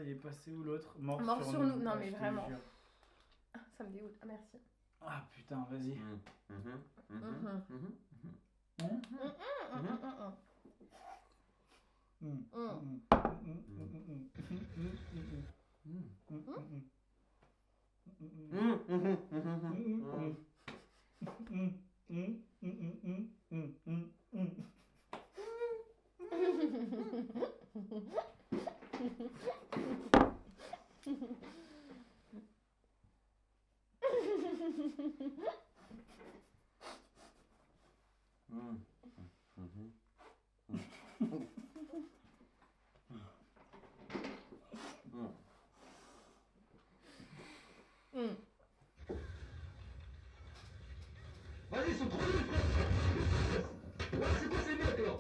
il est passé où l'autre? Mort Sur nous. Non Ah, mais je te vraiment. jure. Ça me dégoûte. Ah, merci. Ah putain, vas-y. Vas-y, ils sont trop nuls, frère. Ouais, c'est quoi ces mecs là?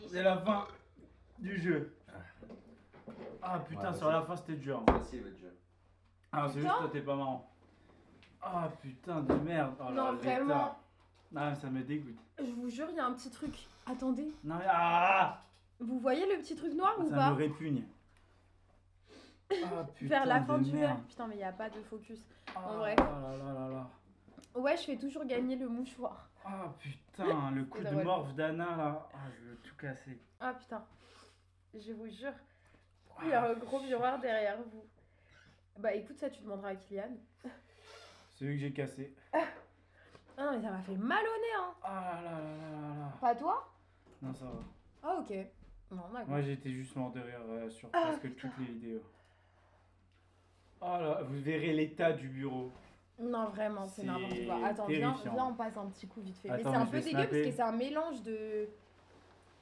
C'est la fin du jeu. Ah putain, Ouais, sur la fin c'était dur. Facile votre jeu. Ah, c'est juste toi, t'es pas marrant. Ah putain de merde. Oh, Non, là, vraiment. l'état. Ah, ça me dégoûte. Je vous jure, il y a un petit truc. Attendez. Non, mais ah, Vous voyez le petit truc noir ou ça pas? me répugne. Ah putain Vers la fin de du merde. verre. Putain, mais il n'y a pas de focus. En vrai. Oh là là là là. Ouais, je fais toujours gagner le mouchoir. Ah putain, le coup C'est de drôle. morve d'Anna là. Ah, je veux tout casser. Ah putain. Je vous jure. Pourquoi il y a un gros miroir derrière vous? Bah écoute, ça tu demanderas à Kylian. C'est lui que j'ai cassé. Ah non, mais ça m'a fait mal au nez, hein. Ah là là là là là. Pas toi? Non, ça va. Ah ok. Non, d'accord. Moi j'étais juste mort de rire sur Ah, presque putain. toutes les vidéos. Oh là, vous verrez l'état du bureau. Non, vraiment, c'est C'est n'importe quoi. Attends, viens, terrifiant. viens, on passe un petit coup vite fait. Mais Attends, c'est un je peu vais dégueu parce snapper. que c'est un mélange de